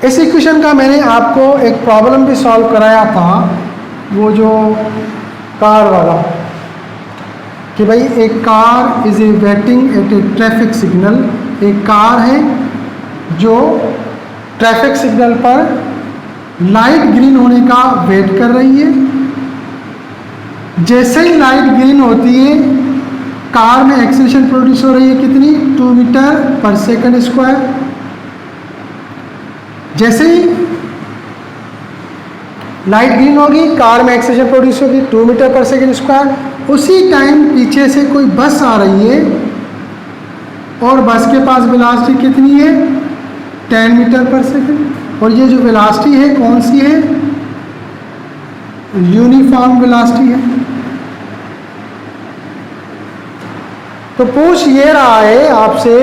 इस इक्वेशन का मैंने आपको एक प्रॉब्लम भी सॉल्व कराया था, वो जो कार वाला, कि भाई एक car is a waiting eight A traffic signal. एक कार है जो ट्रैफिक सिग्नल पर लाइट ग्रीन होने का वेट कर रही है। जैसे ही लाइट ग्रीन होती है, कार में एक्सीलरेशन प्रोड्यूस हो रही है, कितनी, 2 मीटर पर सेकंड स्क्वायर। जैसे ही लाइट ग्रीन होगी, कार में एक्सीलरेशन प्रोड्यूस होगी 2 मीटर पर सेकंड स्क्वायर। उसी टाइम पीछे से कोई बस आ रही है और बस के पास वेलोसिटी कितनी है, 10 मीटर पर सेकंड। और ये जो वेलोसिटी है कौन सी है, यूनिफॉर्म वेलोसिटी है। तो पूछ ये रहा है आपसे,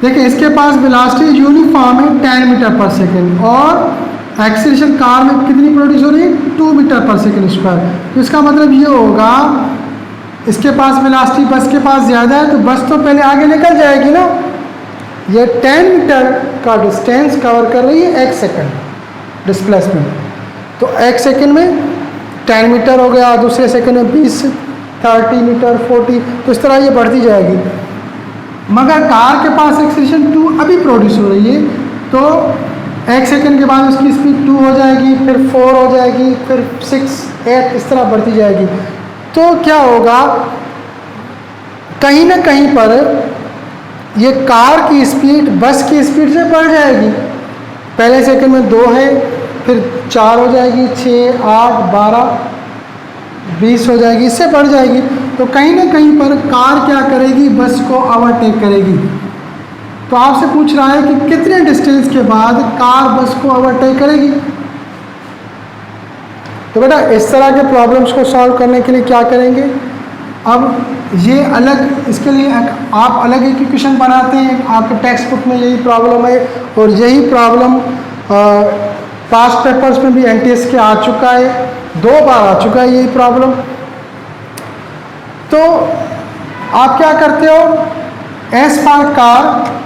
देखिए इसके पास वेलोसिटी यूनिफॉर्म है 10 मीटर पर सेकंड, और एक्सीलरेशन कार में कितनी प्रोड्यूस हो रही है, 2 मीटर पर सेकंड स्क्वायर। तो इसका मतलब ये होगा, इसके पास वेलोसिटी बस के पास ज़्यादा है, तो बस तो पहले आगे निकल जाएगी ना। ये 10 मीटर का डिस्टेंस कवर कर रही है 1 सेकंड डिस्प्लेसमेंट, तो 1 सेकंड में 10 मीटर हो गया, दूसरे सेकंड में 20, 30 मीटर, 40, तो इस तरह ये बढ़ती जाएगी। मगर कार के पास एक्सीलरेशन 2 अभी प्रोड्यूस हो रही है, तो 1 सेकंड के बाद उसकी स्पीड 2 हो जाएगी, फिर 4 हो जाएगी, फिर 6, 8, इस तरह बढ़ती जाएगी। तो क्या होगा, कहीं ना कहीं पर ये कार की स्पीड बस की स्पीड से बढ़ जाएगी। पहले सेकंड में 2 है, फिर 4 हो जाएगी, 6, 8, 12, 20 हो जाएगी, इससे बढ़ जाएगी। तो कहीं ना कहीं पर कार क्या करेगी, बस को ओवरटेक करेगी। तो आपसे पूछ रहा है कि कितने डिस्टेंस के बाद कार बस को ओवरटेक करेगी। तो बेटा इस तरह के प्रॉब्लम्स को सॉल्व करने के लिए क्या करेंगे, अब ये अलग, इसके लिए आप अलग एक इक्वेशन बनाते हैं। आपके टेक्स्ट बुक में यही प्रॉब्लम है, और यही प्रॉब्लम पास्ट पेपर्स में भी एनटीएस के आ चुका है, 2 बार आ चुका है यही प्रॉब्लम। तो आप क्या करते हो, एस फॉर कार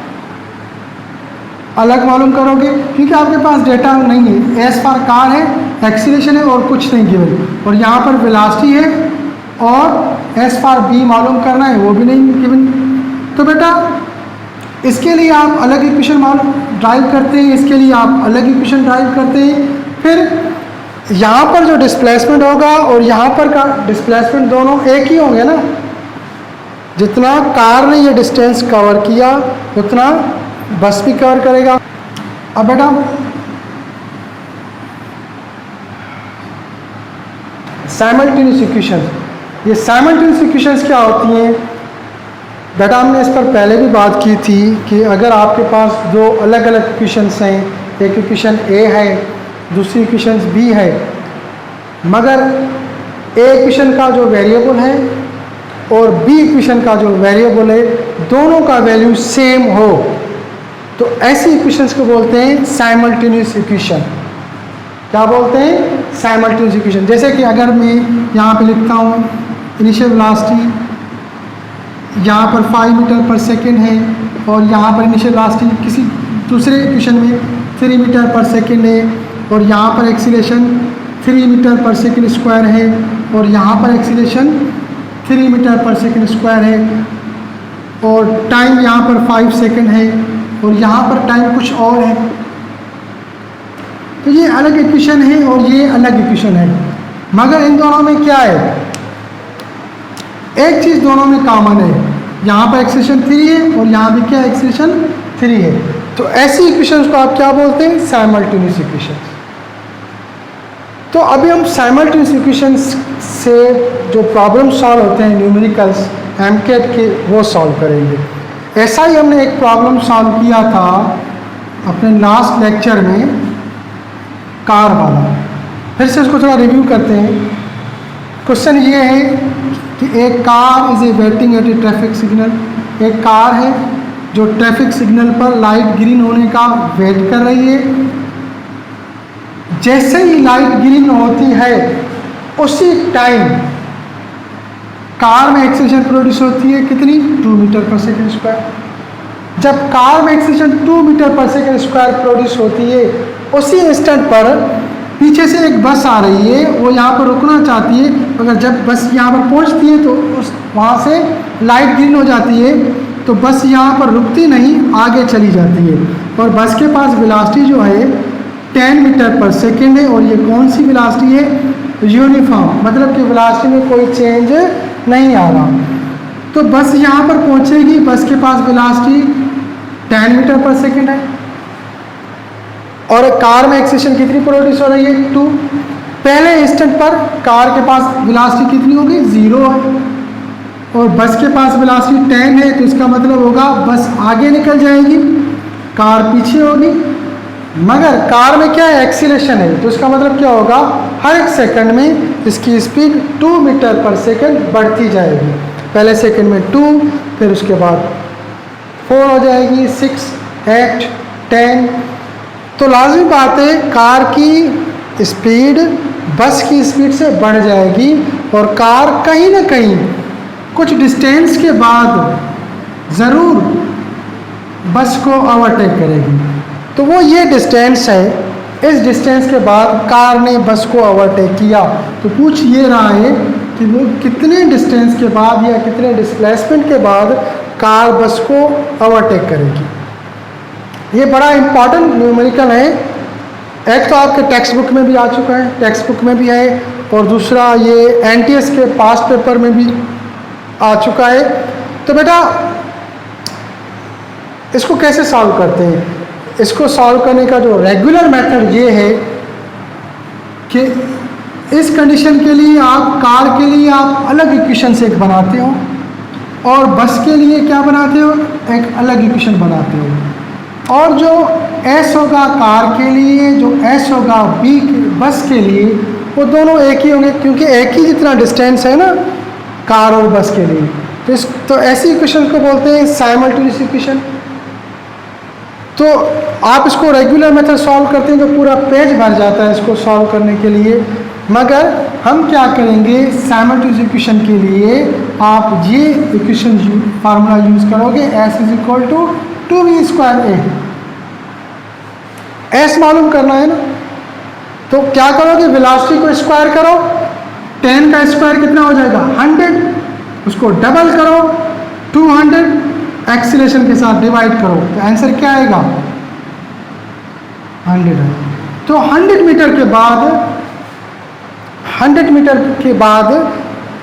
अलग मालूम करोगे, क्योंकि आपके पास डेटा नहीं है। एस फॉर कार है, एक्सीलरेशन है और कुछ नहीं गिवन, और यहाँ पर वेलोसिटी है, और एस फॉर बी मालूम करना है, वो भी नहीं गिवन। तो बेटा इसके लिए आप अलग इक्वेशन मालूम ड्राइव करते हैं, इसके लिए आप अलग इक्वेशन ड्राइव करते हैं। फिर यहाँ पर जो डिस्प्लेसमेंट होगा और यहाँ पर का डिस्प्लेसमेंट दोनों एक ही होंगे ना। जितना कार ने ये डिस्टेंस कवर किया, उतना बस भी कवर करेगा। अब बेटा साइमल्टेनियस इक्वेशन, ये साइमल्टेनियस इक्वेशंस क्या होती हैं बेटा? हमने इस पर पहले भी बात की थी कि अगर आपके पास दो अलग अलग इक्वेशंस हैं, एक इक्वेशन ए है, दूसरी इक्वेशन बी है, मगर ए इक्वेशन का जो वेरिएबल है और बी इक्वेशन का जो वेरिएबल है दोनों का वैल्यू सेम हो, तो ऐसी इक्वेशंस को बोलते हैं साइमल्टेनियस इक्वेशन। क्या बोलते हैं? Simultaneous equation. जैसे कि अगर मैं यहाँ पे लिखता हूँ इनिशियल वेलोसिटी यहाँ पर 5 मीटर पर सेकेंड है और यहाँ पर इनिशियल वेलोसिटी किसी दूसरे इक्वेशन में 3 मीटर पर सेकेंड है और यहाँ पर एक्सीलरेशन 3 मीटर पर सेकेंड स्क्वायर है और यहाँ पर एक्सीलरेशन 3 मीटर पर सेकेंड स्क्वायर है और टाइम यहाँ पर 5 सेकेंड है और यहाँ पर टाइम कुछ और है, तो ये अलग इक्वेशन है और ये अलग इक्वेशन है, मगर इन दोनों में क्या है? एक चीज़ दोनों में कॉमन है, यहाँ पर एक्सीलरेशन 3 है और यहाँ भी क्या एक्सीलरेशन 3 है। तो ऐसी इक्वेशंस को आप क्या बोलते हैं? Simultaneous equations. तो अभी हम साइमल्टेनियस इक्वेशंस से जो प्रॉब्लम सॉल्व होते हैं न्यूमेरिकल्स एमकेट के, वो सॉल्व करेंगे। ऐसा ही हमने एक प्रॉब्लम सॉल्व किया था अपने लास्ट लेक्चर में, कार वाला। फिर से उसको थोड़ा रिव्यू करते हैं। क्वेश्चन ये है कि एक car is a waiting eight A traffic signal, एक कार है जो ट्रैफिक सिग्नल पर लाइट ग्रीन होने का वेट कर रही है। जैसे ही लाइट ग्रीन होती है उसी टाइम कार में एक्सीलरेशन प्रोड्यूस होती है, कितनी? 2 मीटर पर सेकेंड स्क्वायर। जब कार में एक्सीलरेशन 2 मीटर पर सेकेंड स्क्वायर प्रोड्यूस होती है, उसी इंस्टेंट पर पीछे से एक बस आ रही है, वो यहाँ पर रुकना चाहती है, मगर जब बस यहाँ पर पहुँचती है तो उस वहाँ से लाइट ग्रीन हो जाती है, तो बस यहाँ पर रुकती नहीं, आगे चली जाती है और बस के पास वेलोसिटी जो है 10 मीटर पर सेकेंड है और ये कौन सी वेलोसिटी है? यूनिफॉर्म, मतलब कि वेलोसिटी में कोई चेंज नहीं आ रहा। तो बस यहाँ पर पहुँचेगी, बस के पास वेलोसिटी 10 मीटर पर सेकेंड है और कार में एक्सीलरेशन कितनी प्रोड्यूस हो रही है? 2। पहले इंस्टेंट पर कार के पास वेलोसिटी कितनी होगी? 0 है और बस के पास वेलोसिटी 10 है, तो इसका मतलब होगा बस आगे निकल जाएगी, कार पीछे होगी। मगर कार में क्या है? एक्सीलरेशन है, तो इसका मतलब क्या होगा? हर एक सेकंड में इसकी स्पीड 2 मीटर पर सेकंड बढ़ती जाएगी। पहले सेकंड में 2, फिर उसके बाद 4 हो जाएगी, 6, 8, 10। तो लाजमी बात है कार की स्पीड बस की स्पीड से बढ़ जाएगी और कार कहीं ना कहीं कुछ डिस्टेंस के बाद ज़रूर बस को ओवरटेक करेगी। तो वो ये डिस्टेंस है, इस डिस्टेंस के बाद कार ने बस को ओवरटेक किया। तो पूछ ये रहा है कि वो कितने डिस्टेंस के बाद या कितने डिस्प्लेसमेंट के बाद कार बस को ओवरटेक करेगी। ये बड़ा इम्पॉर्टेंट न्यूमेरिकल है। एक तो आपके टेक्स्ट बुक में भी आ चुका है, टेक्स्ट बुक में भी है, और दूसरा ये एनटीएस के पास्ट पेपर में भी आ चुका है। तो बेटा इसको कैसे सॉल्व करते हैं? इसको सॉल्व करने का जो रेगुलर मेथड ये है कि इस कंडीशन के लिए आप कार के लिए आप अलग इक्वेशन एक बनाते हो और बस के लिए क्या बनाते हो? एक अलग इक्वेशन बनाते हो। और जो S होगा कार के लिए, जो S होगा बस के लिए, वो दोनों एक ही होंगे, क्योंकि एक ही जितना डिस्टेंस है ना कार और बस के लिए। तो ऐसी इक्वेशन को बोलते हैं साइमल्टेनियस इक्वेशन। तो आप इसको रेगुलर मेथड सॉल्व करते हैं तो पूरा पेज भर जाता है इसको सॉल्व करने के लिए, मगर हम क्या करेंगे? साइमल्टेनियस इक्वेशन के लिए आप ये इक्वेशन फार्मूला यूज़ करोगे, S = 2v²a। S मालूम करना है ना, तो क्या करोगे? वेलोसिटी को स्क्वायर करो, 10 का स्क्वायर कितना हो जाएगा? 100, उसको डबल करो 200, एक्सीलरेशन के साथ डिवाइड करो, तो आंसर क्या आएगा? 100। तो 100 मीटर के बाद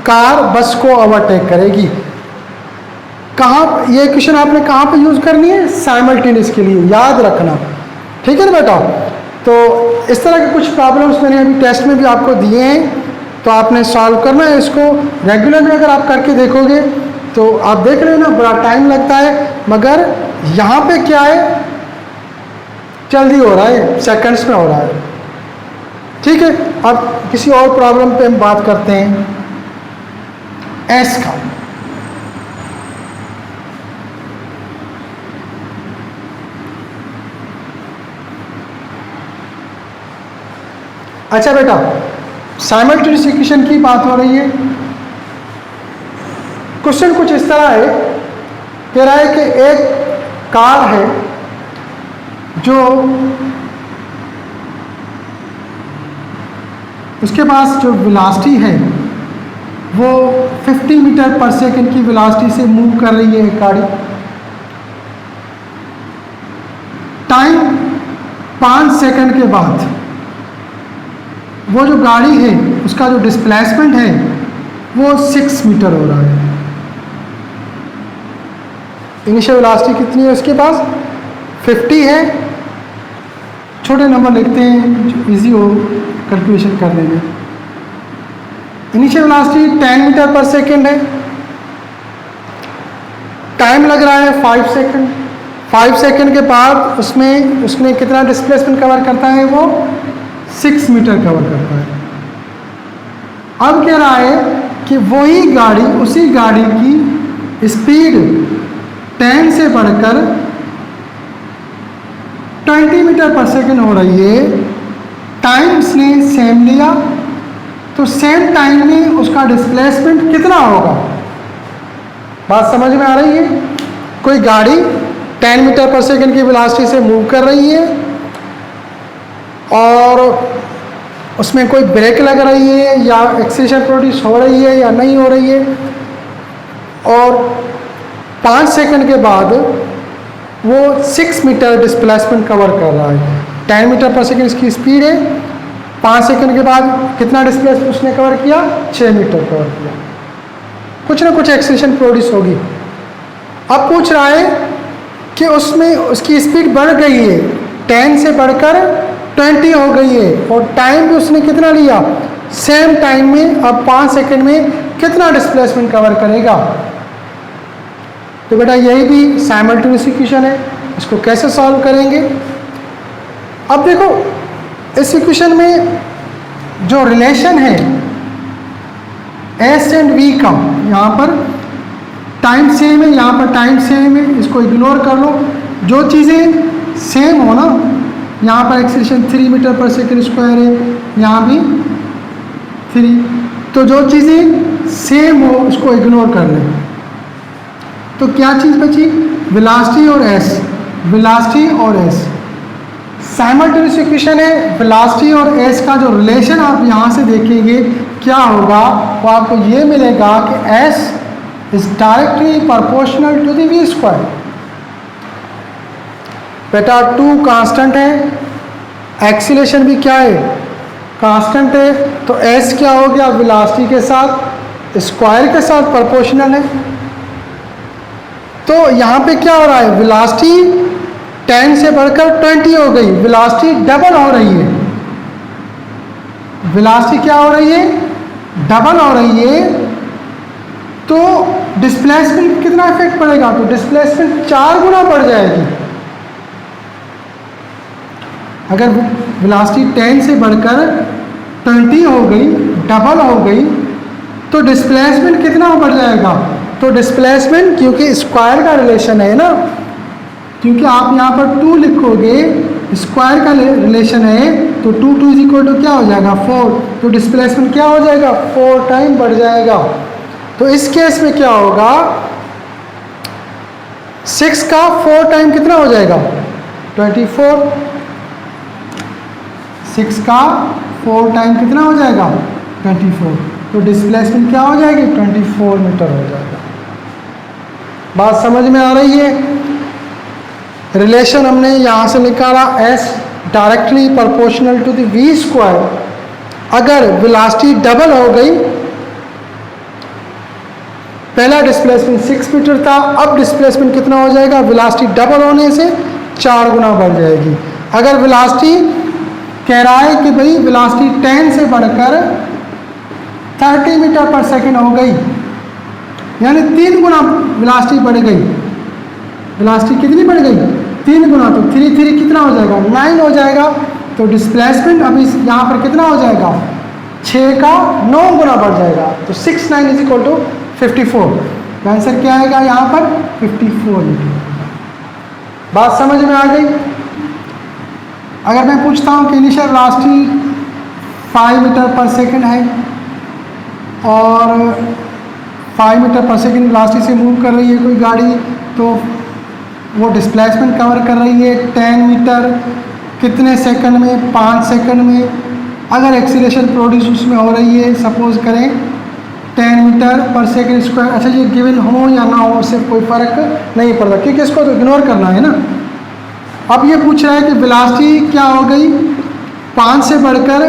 कार बस को ओवरटेक करेगी। कहाँ, ये इक्वेशन आपने कहाँ पे यूज़ करनी है? साइमल्टेनियस के लिए, याद रखना, ठीक है ना बेटा। तो इस तरह के कुछ प्रॉब्लम्स मैंने अभी टेस्ट में भी आपको दिए हैं, तो आपने सॉल्व करना है इसको। रेगुलर में अगर आप करके देखोगे तो आप देख रहे हो ना, बड़ा टाइम लगता है, मगर यहाँ पे क्या है, जल्दी हो रहा है, सेकंड्स में हो रहा है, ठीक है। अब किसी और प्रॉब्लम पे हम बात करते हैं, एस का। अच्छा बेटा, साइमल्टेनियस इक्वेशन की बात हो रही है। क्वेश्चन कुछ इस तरह है, कह रहा है कि एक कार है जो उसके पास जो वेलोसिटी है वो 50 मीटर पर सेकंड की वेलोसिटी से मूव कर रही है एक गाड़ी। टाइम 5 सेकंड के बाद वो जो गाड़ी है उसका जो डिस्प्लेसमेंट है वो 6 मीटर हो रहा है। इनिशियल वेलोसिटी कितनी है उसके पास? 50 है। छोटे नंबर लिखते हैं जो इजी हो कैलकुलेशन करने में। इनिशियल वेलोसिटी 10 मीटर पर सेकेंड है। टाइम लग रहा है 5 सेकंड। 5 सेकंड के बाद उसमें उसने कितना डिस्प्लेसमेंट कवर करता है? वो 6 मीटर कवर करता है। अब कह रहा है कि वही गाड़ी, उसी गाड़ी की स्पीड 10 से बढ़कर 20 मीटर पर सेकंड हो रही है। टाइम उसने सेम लिया, तो सेम टाइम में उसका डिस्प्लेसमेंट कितना होगा? बात समझ में आ रही है? कोई गाड़ी 10 मीटर पर सेकंड की वेलोसिटी से मूव कर रही है और उसमें कोई ब्रेक लग रही है या एक्सीलरेशन प्रोड्यूस हो रही है या नहीं हो रही है, और 5 सेकंड के बाद वो 6 मीटर डिस्प्लेसमेंट कवर कर रहा है। 10 मीटर पर सेकंड इसकी स्पीड है, 5 सेकंड के बाद कितना डिस्प्लेसमेंट उसने कवर किया? 6 मीटर कवर किया। कुछ ना कुछ एक्सीलरेशन प्रोड्यूस होगी। अब पूछ रहा है कि उसमें उसकी स्पीड बढ़ गई है, 10 से बढ़कर 20 हो गई है, और टाइम भी उसने कितना लिया? सेम टाइम में। अब 5 सेकंड में कितना डिस्प्लेसमेंट कवर करेगा? तो बेटा यही भी साइमल्टेनियस इक्वेशन है। इसको कैसे सॉल्व करेंगे? अब देखो, इस इक्वेशन में जो रिलेशन है एस एंड वी का, यहाँ पर टाइम सेम है, यहाँ पर टाइम सेम है, इसको इग्नोर कर लो। जो चीज़ें सेम हो ना, यहाँ पर एक्सीलरेशन 3 मीटर पर सेकंड स्क्वायर है, यहाँ भी 3, तो जो चीज़ें सेम हो उसको इग्नोर कर लें। तो क्या चीज़ बची? वेलोसिटी और एस। वेलोसिटी और एस साइमल्टेनियस इक्वेशन है। वेलोसिटी और एस का जो रिलेशन आप यहाँ से देखेंगे क्या होगा, वो आपको ये मिलेगा कि s is directly proportional to the v square. बेटा 2 कांस्टेंट है, एक्सीलरेशन भी क्या है? कांस्टेंट है, तो एस क्या हो गया? वेलोसिटी के साथ स्क्वायर के साथ प्रोपोर्शनल है। तो यहाँ पे क्या हो रहा है? वेलोसिटी 10 से बढ़कर 20 हो गई, वेलोसिटी डबल हो रही है। वेलोसिटी क्या हो रही है? डबल हो रही है। तो डिस्प्लेसमेंट कितना इफेक्ट पड़ेगा? तो डिस्प्लेसमेंट 4 गुना बढ़ जाएगी। अगर वेलोसिटी 10 से बढ़कर 20 हो गई, डबल हो गई, तो डिस्प्लेसमेंट कितना बढ़ जाएगा? तो डिस्प्लेसमेंट, क्योंकि स्क्वायर का रिलेशन है ना, क्योंकि आप यहाँ पर 2 लिखोगे, स्क्वायर का रिलेशन है, तो 2 2 इक्वल टू क्या हो जाएगा? 4। तो डिस्प्लेसमेंट क्या हो जाएगा? 4 टाइम बढ़ जाएगा। तो इस केस में क्या होगा? 6 का 4 टाइम कितना हो जाएगा? 24। 6 का 4 टाइम कितना हो जाएगा? 24। तो डिस्प्लेसमेंट क्या हो जाएगी? 24 मीटर हो जाएगा। बात समझ में आ रही है? रिलेशन हमने यहाँ से निकाला, s directly proportional to the v square. अगर वेलोसिटी डबल हो गई पहला डिस्प्लेसमेंट 6 मीटर था, अब डिस्प्लेसमेंट कितना हो जाएगा, वेलोसिटी डबल होने से 4 गुना बढ़ जाएगी। अगर वेलोसिटी कह रहा है कि भाई वेलोसिटी 10 से बढ़कर 30 मीटर पर सेकंड हो गई, यानी 3 गुना वेलोसिटी बढ़ गई। वेलोसिटी कितनी बढ़ गई, 3 गुना, तो 3 3 कितना हो जाएगा, 9 हो जाएगा। तो डिस्प्लेसमेंट अभी यहाँ पर कितना हो जाएगा, 6 का 9 गुना बढ़ जाएगा, तो 6 9 इज इक्वल टू 54। आंसर क्या आएगा यहाँ पर 54 मीटर। बात समझ में आ गई। अगर मैं पूछता हूँ कि इनिशियल वेलोसिटी 5 मीटर पर सेकंड है और 5 मीटर पर सेकंड वेलोसिटी से मूव कर रही है कोई गाड़ी, तो वो डिस्प्लेसमेंट कवर कर रही है 10 मीटर कितने सेकंड में, 5 सेकंड में। अगर एक्सीलरेशन प्रोड्यूस उसमें हो रही है, सपोज करें 10 मीटर पर सेकंड स्क्वायर, अच्छा ये गिवन हो या ना हो उससे कोई फ़र्क नहीं पड़ता, क्योंकि इसको तो इग्नोर करना है ना। अब ये पूछ रहा है कि वेलोसिटी क्या हो गई, 5 से बढ़कर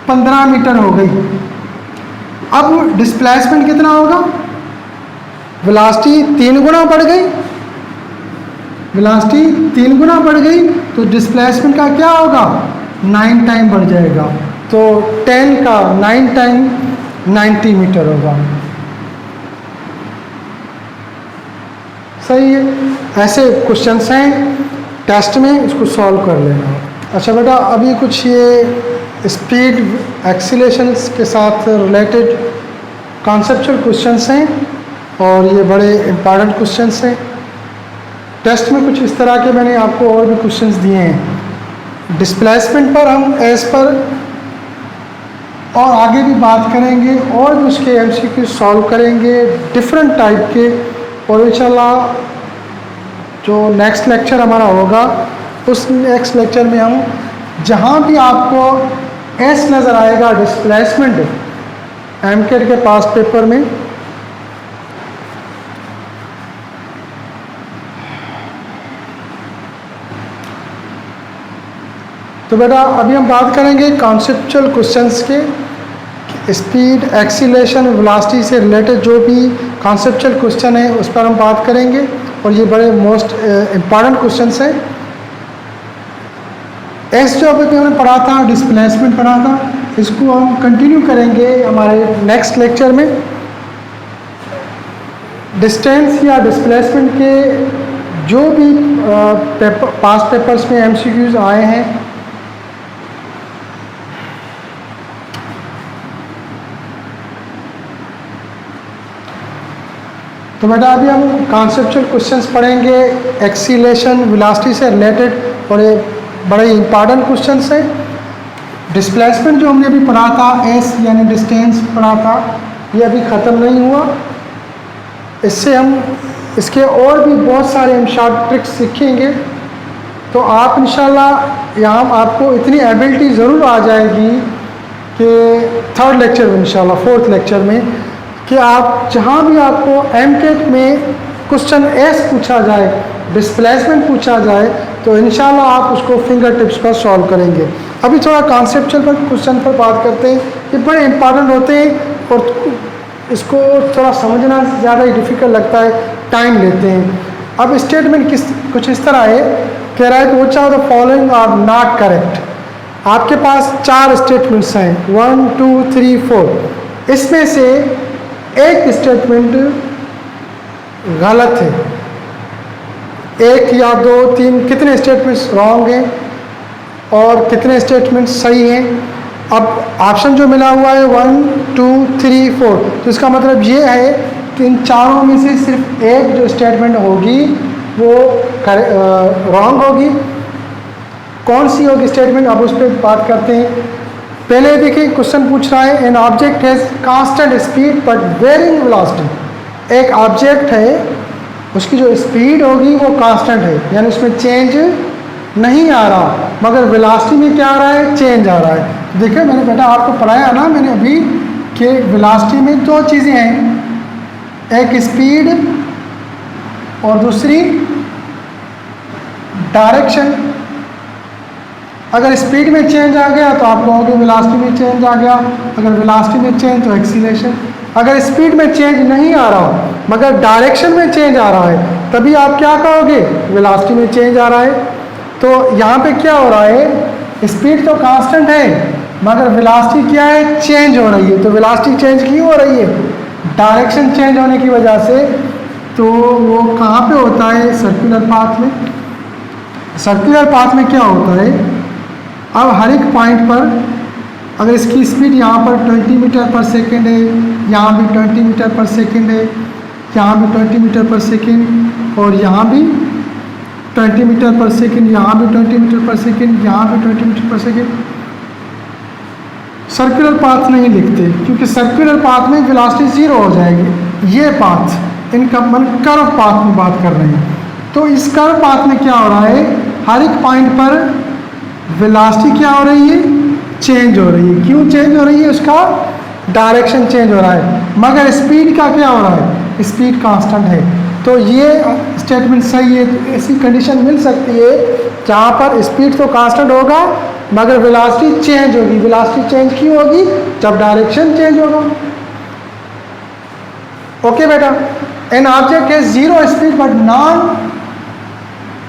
15 मीटर हो गई। अब डिस्प्लेसमेंट कितना होगा, वेलोसिटी 3 गुना बढ़ गई, वेलोसिटी 3 गुना बढ़ गई, तो डिस्प्लेसमेंट का क्या होगा, 9 टाइम बढ़ जाएगा। तो 10 का 9 टाइम 90 मीटर होगा। सही है। ऐसे क्वेश्चंस हैं टेस्ट में, इसको सॉल्व कर लेना। अच्छा बेटा, अभी कुछ ये स्पीड एक्सीलरेशंस के साथ रिलेटेड कॉन्सेप्चुअल क्वेश्चंस हैं और ये बड़े इम्पॉर्टेंट क्वेश्चंस हैं। टेस्ट में कुछ इस तरह के मैंने आपको और भी क्वेश्चंस दिए हैं। डिस्प्लेसमेंट पर हम एज पर और आगे भी बात करेंगे और भी उसके एमसीक्यू सॉल्व करेंगे डिफरेंट टाइप के, और इंशाल्लाह जो नेक्स्ट लेक्चर हमारा होगा उस नेक्स्ट लेक्चर में हम जहाँ भी आपको एस नज़र आएगा डिस्प्लेसमेंट एमकेट के पास पेपर में, तो बेटा अभी हम बात करेंगे कॉन्सेप्चुअल क्वेश्चंस के। स्पीड एक्सीलरेशन वेलोसिटी से रिलेटेड जो भी कॉन्सेप्चुअल क्वेश्चन है उस पर हम बात करेंगे, और ये बड़े मोस्ट इम्पॉर्टेंट क्वेश्चंस हैं। एस जो अभी हमने पढ़ा था, डिस्प्लेसमेंट पढ़ा था, इसको हम कंटिन्यू करेंगे हमारे नेक्स्ट लेक्चर में। डिस्टेंस या डिस्प्लेसमेंट के जो भी पास्ट पेपर्स में एमसीक्यूज आए हैं, तो बेटा अभी हम कॉन्सेप्चुअल क्वेश्चंस पढ़ेंगे एक्सीलरेशन वेलोसिटी से रिलेटेड, और ये बड़े इंपॉर्टेंट क्वेश्चंस हैं। डिस्प्लेसमेंट जो हमने अभी पढ़ा था, एस यानी डिस्टेंस पढ़ा था, ये अभी ख़त्म नहीं हुआ। इससे हम इसके और भी बहुत सारे हम शॉर्ट ट्रिक्स सीखेंगे, तो आप इंशाल्लाह यहाँ आपको इतनी एबिलिटी ज़रूर आ जाएगी कि थर्ड लेक्चर में इंशाल्लाह, फोर्थ लेक्चर में, कि आप जहाँ भी आपको एमकेट में क्वेश्चन एस पूछा जाए, डिस्प्लेसमेंट पूछा जाए, तो इंशाल्लाह आप उसको फिंगर टिप्स पर सॉल्व करेंगे। अभी थोड़ा कॉन्सेप्चुअल पर क्वेश्चन पर बात करते हैं, ये बड़े इंपॉर्टेंट होते हैं और इसको थोड़ा समझना ज़्यादा ही डिफ़िकल्ट लगता है, टाइम लेते हैं। अब स्टेटमेंट कुछ इस तरह है, कह रहा है कि which of the following are not correct. आपके पास 4 स्टेटमेंट्स हैं, 1 2 3 4, इसमें से एक स्टेटमेंट गलत है, 1 या 2 3 कितने स्टेटमेंट्स रॉन्ग हैं और कितने स्टेटमेंट्स सही हैं। अब ऑप्शन जो मिला हुआ है 1 2 3 4, तो इसका मतलब ये है कि इन चारों में से सिर्फ एक जो स्टेटमेंट होगी वो रॉन्ग होगी। कौन सी होगी स्टेटमेंट, अब उस पर बात करते हैं। पहले देखिए क्वेश्चन पूछ रहा है, an object has constant speed but varying velocity. एक ऑब्जेक्ट है, उसकी जो स्पीड होगी वो कांस्टेंट है, यानी उसमें चेंज नहीं आ रहा, मगर वेलोसिटी में क्या आ रहा है, चेंज आ रहा है। देखिए मैंने बेटा आपको पढ़ाया ना मैंने अभी कि वेलोसिटी में 2 चीज़ें हैं, एक स्पीड और दूसरी डायरेक्शन। अगर स्पीड में चेंज आ गया तो आप कहोगे वेलोसिटी में चेंज आ गया, अगर वेलोसिटी में चेंज तो एक्सीलरेशन। अगर स्पीड में चेंज नहीं आ रहा हो मगर डायरेक्शन में चेंज आ रहा है तभी आप क्या कहोगे, वेलोसिटी में चेंज आ रहा है। तो यहाँ पे क्या हो रहा है, स्पीड तो कांस्टेंट है मगर वेलोसिटी क्या है, चेंज हो रही है। तो वेलोसिटी चेंज क्यों हो रही है, डायरेक्शन चेंज होने की वजह से। तो वो कहाँ पे होता है, सर्कुलर पाथ में। सर्कुलर पाथ में क्या होता है, अब हर एक पॉइंट पर अगर इसकी स्पीड यहाँ पर 20 मीटर पर सेकेंड है, यहाँ भी 20 मीटर पर सेकेंड है, यहाँ भी 20 मीटर पर सेकेंड और यहाँ भी 20 मीटर पर सेकेंड, यहाँ भी 20 मीटर पर सेकेंड, यहाँ भी 20 मीटर पर सेकेंड। सर्कुलर पाथ नहीं लिखते क्योंकि सर्कुलर पाथ में वेलोसिटी जीरो हो जाएगी। ये पाथ इनका मन कर्व पाथ में बात कर रहे हैं। तो इस कर्व पाथ में क्या हो रहा है, हर एक पॉइंट पर वेलोसिटी क्या हो रही है, चेंज हो रही है। क्यों चेंज हो रही है, उसका डायरेक्शन चेंज हो रहा है। मगर स्पीड का क्या हो रहा है, स्पीड कांस्टेंट है। तो ये स्टेटमेंट सही है। तो ऐसी कंडीशन मिल सकती है जहाँ पर स्पीड तो कांस्टेंट होगा मगर वेलोसिटी चेंज होगी। वेलोसिटी चेंज क्यों होगी, जब डायरेक्शन चेंज होगा। ओके बेटा, एन ऑब्जेक्ट है zero speed but non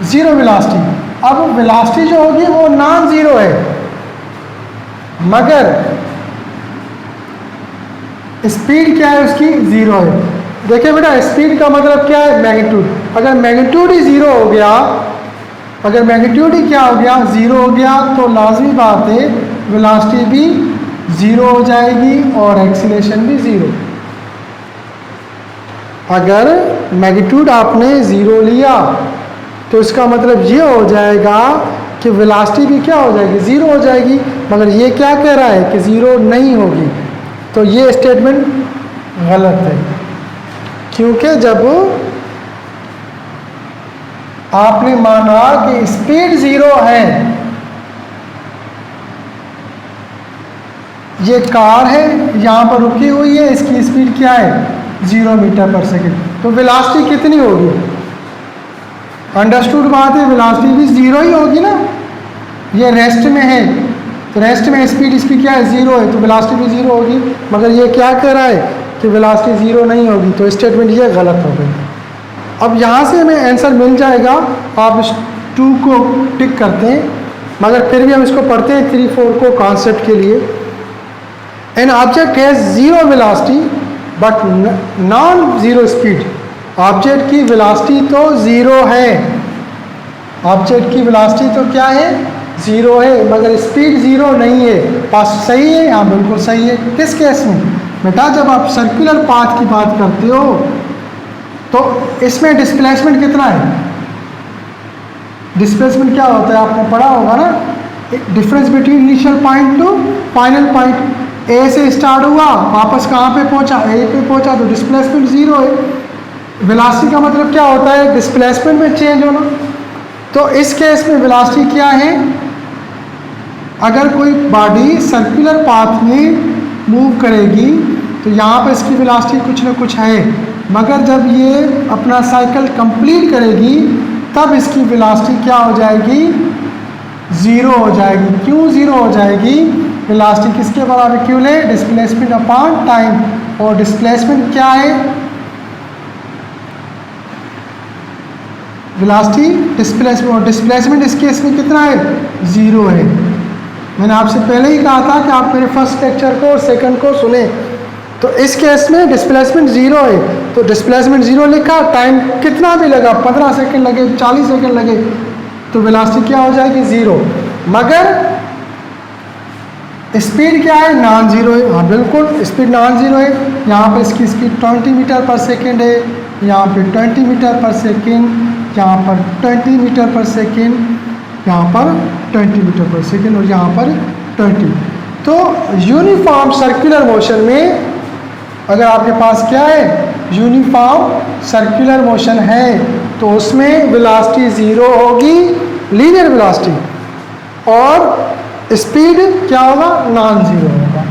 zero velocity. अब वेलोसिटी जो होगी वो नॉन जीरो है मगर स्पीड क्या है उसकी, जीरो है। देखिए बेटा, स्पीड का मतलब क्या है, मैग्नीट्यूड। अगर मैग्नीट्यूड ही जीरो हो गया, अगर मैग्नीट्यूड ही क्या हो गया, जीरो हो गया, तो लाजमी बात है वेलोसिटी भी जीरो हो जाएगी और एक्सीलरेशन भी जीरो। अगर मैग्नीट्यूड आपने ज़ीरो लिया तो इसका मतलब ये हो जाएगा कि वेलोसिटी भी क्या हो जाएगी, ज़ीरो हो जाएगी। मगर ये क्या कह रहा है कि ज़ीरो नहीं होगी। तो ये स्टेटमेंट गलत है क्योंकि जब आपने माना कि स्पीड ज़ीरो है, ये कार है यहाँ पर रुकी हुई है, इसकी स्पीड क्या है, 0 मीटर पर सेकेंड, तो वेलोसिटी कितनी होगी, अंडरस्टूड बात है, वेलोसिटी भी जीरो ही होगी ना। ये रेस्ट में है तो रेस्ट में स्पीड इसकी क्या है, जीरो है, तो वेलोसिटी भी जीरो होगी। मगर ये क्या कह रहा है कि वेलोसिटी जीरो नहीं होगी, तो स्टेटमेंट ये गलत हो गई। अब यहाँ से हमें आंसर मिल जाएगा, आप इस 2 को टिक करते हैं, मगर फिर भी हम इसको पढ़ते हैं 3, 4 को कॉन्सेप्ट के लिए। An object has zero velocity but non zero speed. Object की वेलोसिटी तो ज़ीरो है, ऑब्जेक्ट की वेलोसिटी तो क्या है, ज़ीरो है, मगर स्पीड ज़ीरो नहीं है। पास सही है, हाँ बिल्कुल सही है। किस केस में बेटा, जब आप सर्कुलर पाथ की बात करते हो तो इसमें डिस्प्लेसमेंट कितना है, डिस्प्लेसमेंट क्या होता है आपने पढ़ा होगा ना, difference between initial point to final point. A से स्टार्ट हुआ, वापस कहाँ पे पहुँचा, ए पे पहुँचा, तो डिस्प्लेसमेंट ज़ीरो है। वेलोसिटी का मतलब क्या होता है, डिस्प्लेसमेंट में चेंज होना। तो इस केस में वेलोसिटी क्या है, अगर कोई बॉडी सर्कुलर पाथ में मूव करेगी तो यहाँ पर इसकी वेलोसिटी कुछ ना कुछ है, मगर जब ये अपना साइकिल कंप्लीट करेगी तब इसकी वेलोसिटी क्या हो जाएगी, ज़ीरो हो जाएगी। क्यों ज़ीरो हो जाएगी, वेलोसिटी किसके बराबर क्यों ले, डिस्प्लेसमेंट अपॉन टाइम। और डिस्प्लेसमेंट क्या है, वेलोसिटी डिस्प्लेसमेंट, और डिस्प्लेसमेंट इस केस में कितना है, ज़ीरो है। मैंने आपसे पहले ही कहा था कि आप मेरे फर्स्ट लेक्चर को और सेकंड को सुने। तो इस केस में डिस्प्लेसमेंट ज़ीरो है, तो डिस्प्लेसमेंट ज़ीरो लिखा, टाइम कितना भी लगा, 15 सेकंड लगे, 40 सेकंड लगे, तो वेलोसिटी क्या हो जाएगी, ज़ीरो। मगर स्पीड क्या है, नॉन ज़ीरो है। हाँ बिल्कुल, स्पीड नॉन ज़ीरो है। यहाँ पर इसकी स्पीड 20 मीटर पर सेकेंड है, यहाँ पर 20 मीटर पर सेकेंड, यहाँ पर 20 मीटर पर सेकेंड, यहाँ पर 20 मीटर पर सेकेंड और यहाँ पर 20। तो यूनिफॉर्म सर्कुलर मोशन में अगर आपके पास क्या है, यूनिफॉर्म सर्कुलर मोशन है, तो उसमें वेलोसिटी ज़ीरो होगी, लीनियर वेलोसिटी, और स्पीड क्या होगा, नॉन ज़ीरो होगा।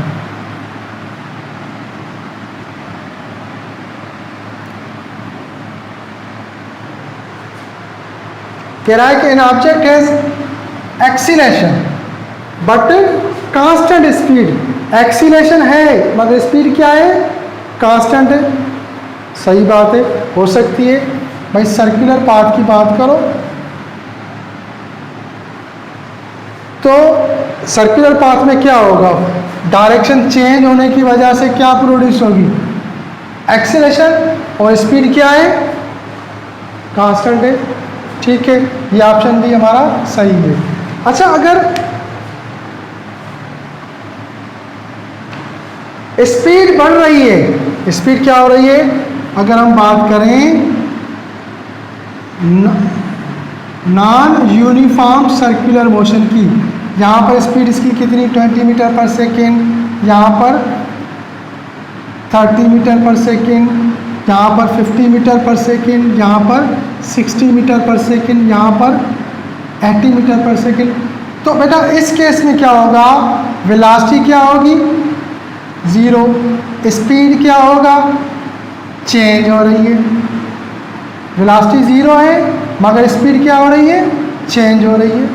कह रहा है कि an object has acceleration, but constant speed. Acceleration है मगर स्पीड क्या है, कांस्टेंट है। सही बात है, हो सकती है। भाई सर्कुलर पाथ की बात करो तो सर्कुलर पाथ में क्या होगा, डायरेक्शन चेंज होने की वजह से क्या प्रोड्यूस होगी, एक्सीलरेशन, और स्पीड क्या है, कांस्टेंट है। ठीक है, ये ऑप्शन भी हमारा सही है। अच्छा, अगर स्पीड बढ़ रही है, स्पीड क्या हो रही है, अगर हम बात करें नॉन यूनिफॉर्म सर्कुलर मोशन की, यहाँ पर स्पीड इसकी कितनी 20 मीटर पर सेकेंड, यहाँ पर 30 मीटर पर सेकेंड, यहाँ पर 50 मीटर पर सेकेंड, यहाँ पर 60 मीटर पर सेकेंड, यहाँ पर 80 मीटर पर सेकेंड। तो बेटा इस केस में क्या होगा, वेलोसिटी क्या होगी, ज़ीरो। स्पीड क्या होगा, चेंज हो रही है। वेलोसिटी ज़ीरो है मगर स्पीड क्या हो रही है, चेंज हो रही है।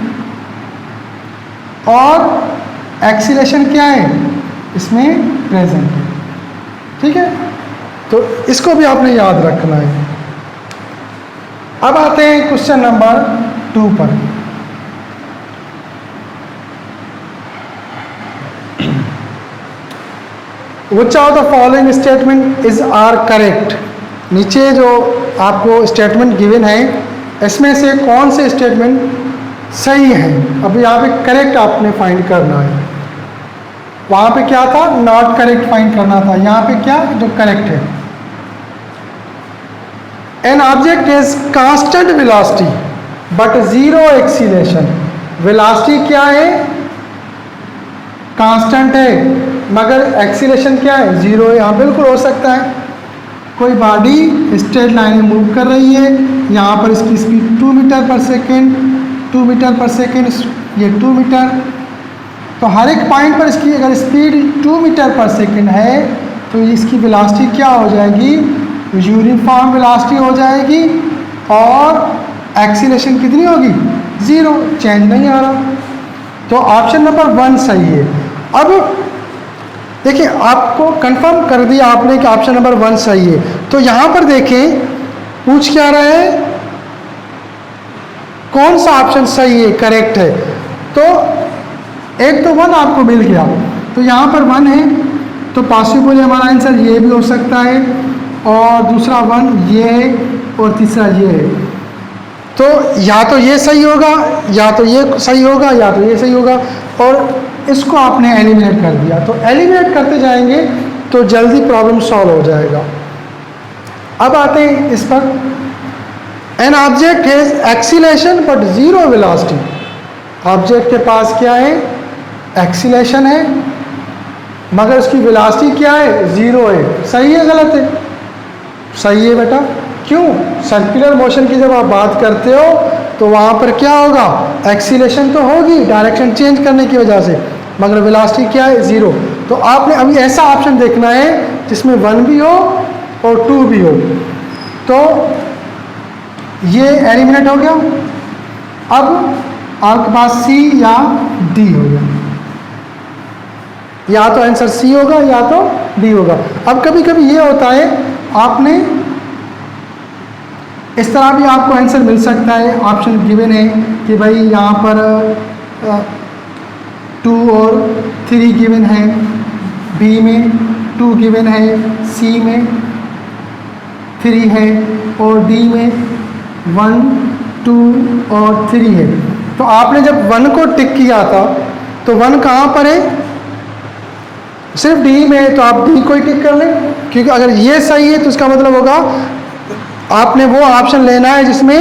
और एक्सीलरेशन क्या है, इसमें प्रेजेंट है। ठीक है, तो इसको भी आपने याद रखना है। अब आते हैं क्वेश्चन नंबर 2 पर। Which of the following statement is are correct? नीचे जो आपको स्टेटमेंट गिवन है इसमें से कौन से स्टेटमेंट सही है। अब यहाँ पे करेक्ट आपने फाइंड करना है। वहाँ पे क्या था, नॉट करेक्ट फाइंड करना था, यहाँ पे क्या जो करेक्ट है। An object is constant velocity but zero acceleration. Velocity क्या है, कांस्टेंट है मगर एक्सीलरेशन क्या है, जीरो है। यहाँ बिल्कुल हो सकता है कोई बॉडी स्ट्रेट लाइन में मूव कर रही है, यहाँ पर इसकी स्पीड 2 मीटर पर सेकेंड, 2 मीटर पर सेकेंड, ये 2 मीटर। तो हर एक पॉइंट पर इसकी अगर स्पीड 2 मीटर पर सेकेंड है तो इसकी वेलोसिटी क्या हो जाएगी, यूनिफॉर्म वेलोसिटी हो जाएगी। और एक्सीलरेशन कितनी होगी, ज़ीरो, चेंज नहीं आ रहा। तो ऑप्शन नंबर 1 सही है। अब देखिए आपको कंफर्म कर दिया आपने कि ऑप्शन नंबर 1 सही है। तो यहाँ पर देखें पूछ क्या रहा है, कौन सा ऑप्शन सही है, करेक्ट है। तो एक तो 1 आपको मिल गया, तो यहाँ पर 1 है तो पॉसिबल हमारा आंसर ये भी हो सकता है, और दूसरा 1 ये है, और तीसरा ये है। तो या तो ये सही होगा, या तो ये सही होगा, या तो ये सही होगा। और इसको आपने एलिमिनेट कर दिया, तो एलिमिनेट करते जाएंगे तो जल्दी प्रॉब्लम सॉल्व हो जाएगा। अब आते हैं इस पर, an object has acceleration but zero velocity. Object के पास क्या है, एक्सीलरेशन है मगर उसकी वेलोसिटी क्या है, ज़ीरो है। सही है गलत है, सही है बेटा। क्यों, सर्कुलर मोशन की जब आप बात करते हो तो वहाँ पर क्या होगा, एक्सीलरेशन तो होगी डायरेक्शन चेंज करने की वजह से, मगर वेलोसिटी क्या है, ज़ीरो। तो आपने अभी ऐसा ऑप्शन देखना है जिसमें 1 भी हो और 2 भी हो। तो ये एलिमिनेट हो गया। अब आपके पास सी या डी हो गया, या तो आंसर सी होगा या तो डी होगा। अब कभी कभी ये होता है, आपने इस तरह भी आपको आंसर मिल सकता है, ऑप्शन गिवन है कि भाई यहाँ पर 2 और 3 गिवन है, बी में 2 गिवन है, सी में 3 है, और डी में 1, 2 और 3 है। तो आपने जब 1 को टिक किया था तो 1 कहाँ पर है, सिर्फ डी में है, तो आप डी को ही टिक कर लें, क्योंकि अगर ये सही है तो इसका मतलब होगा आपने वो ऑप्शन लेना है जिसमें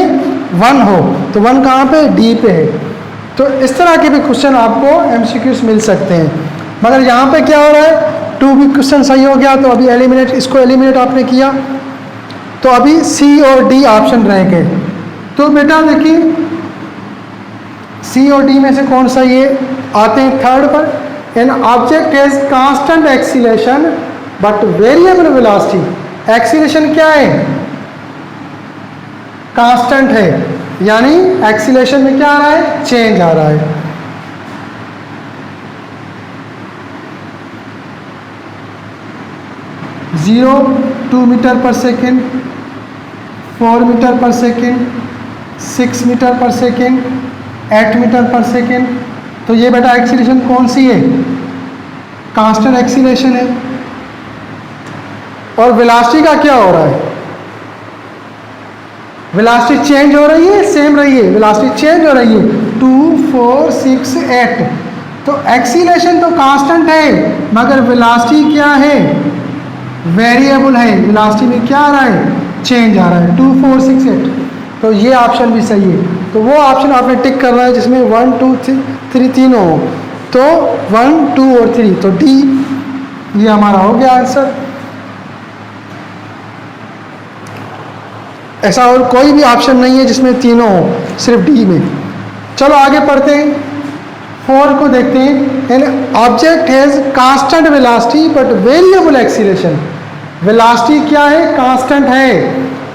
1 हो। तो 1 कहाँ पे, डी पे है। तो इस तरह के भी क्वेश्चन आपको एमसीक्यूज मिल सकते हैं। मगर यहाँ पे क्या हो रहा है, 2 भी क्वेश्चन सही हो गया, तो अभी एलिमिनेट, इसको एलिमिनेट आपने किया, तो अभी सी और डी ऑप्शन रह गए। तो बेटा देखिए सी और डी में से कौन सही है। आते हैं थर्ड पर, an object has constant acceleration but variable velocity. Acceleration क्या है, कांस्टेंट है, यानी एक्सीलरेशन में क्या आ रहा है, चेंज आ रहा है। 0 2 मीटर पर सेकेंड, 4 मीटर पर सेकेंड, 6 मीटर पर सेकेंड, 8 मीटर पर सेकेंड। तो ये बेटा एक्सीलरेशन कौन सी है? कांस्टेंट एक्सीलरेशन है। और वेलोसिटी का क्या हो रहा है? वेलोसिटी चेंज हो रही है, सेम रही है? वेलोसिटी चेंज हो रही है, 2 4 6 8। तो एक्सीलरेशन तो कांस्टेंट है, मगर वेलोसिटी क्या है? वेरिएबल है। वेलोसिटी में क्या आ रहा है? चेंज आ रहा है, 2 4 6 8। तो ये ऑप्शन भी सही है। तो वो ऑप्शन आपने टिक करना है जिसमें 1 2 3 तीनों हो। तो 1 2 और 3, तो डी ये हमारा हो गया आंसर। ऐसा और कोई भी ऑप्शन नहीं है जिसमें तीनों हो, सिर्फ डी में। चलो आगे पढ़ते हैं, 4 को देखते हैं। An object has constant velocity but variable acceleration. Velocity क्या है? कांस्टेंट है,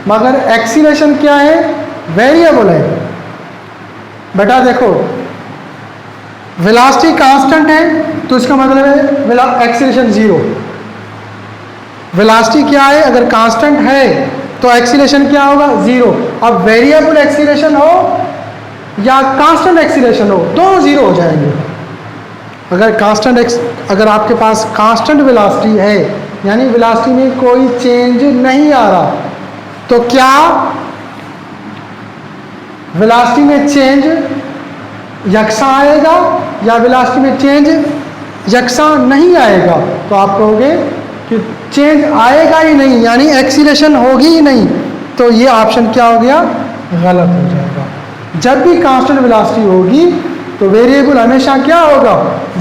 मगर एक्सीलरेशन क्या है? वेरिएबल है। बेटा देखो, वेलोसिटी कांस्टेंट है तो इसका मतलब है एक्सीलरेशन 0। वेलोसिटी क्या है? अगर कांस्टेंट है तो एक्सीलरेशन क्या होगा? 0। अब वेरिएबल एक्सीलरेशन हो या कांस्टेंट एक्सीलरेशन हो, दोनों 0 हो जाएंगे। अगर आपके पास कांस्टेंट वेलोसिटी है, यानी वेलोसिटी में कोई चेंज नहीं आ रहा, तो क्या वेलोसिटी में चेंज यकसा आएगा या वेलोसिटी में चेंज यकसा नहीं आएगा? तो आप कहोगे कि चेंज आएगा ही नहीं, यानी एक्सीलरेशन होगी ही नहीं। तो ये ऑप्शन क्या हो गया? गलत हो जाएगा। जब भी कांस्टेंट वेलोसिटी होगी तो वेरिएबल हमेशा क्या होगा?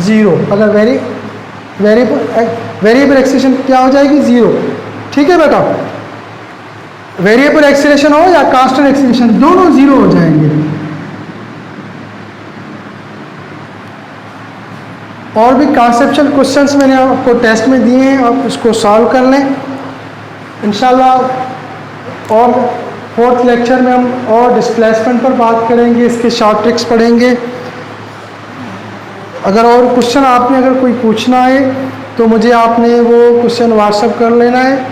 0। अगर वेरिएबल एक्सीलरेशन क्या हो जाएगी? 0। ठीक है बेटा, वेरिएबल एक्सीलरेशन हो या कांस्टेंट एक्सीलरेशन, दोनों 0 हो जाएंगे। और भी कॉन्सेप्चुअल क्वेश्चंस मैंने आपको टेस्ट में दिए हैं, आप उसको सॉल्व कर लें इंशाल्लाह। और 4th लेक्चर में हम और डिस्प्लेसमेंट पर बात करेंगे, इसके शॉर्ट ट्रिक्स पढ़ेंगे। अगर और क्वेश्चन आपने अगर कोई पूछना है तो मुझे आपने वो क्वेश्चन व्हाट्सअप कर लेना है।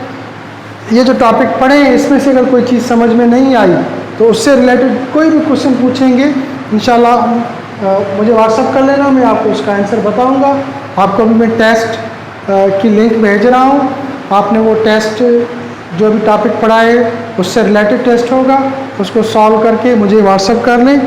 ये जो टॉपिक पढ़े हैं इसमें से अगर कोई चीज़ समझ में नहीं आई तो उससे रिलेटेड कोई भी क्वेश्चन पूछेंगे इंशाल्लाह मुझे व्हाट्सअप कर लेना, मैं आपको उसका आंसर बताऊंगा। आपको अभी मैं टेस्ट की लिंक भेज रहा हूँ, आपने वो टेस्ट जो भी टॉपिक पढ़ा है उससे रिलेटेड टेस्ट होगा, उसको सॉल्व करके मुझे व्हाट्सअप कर लें।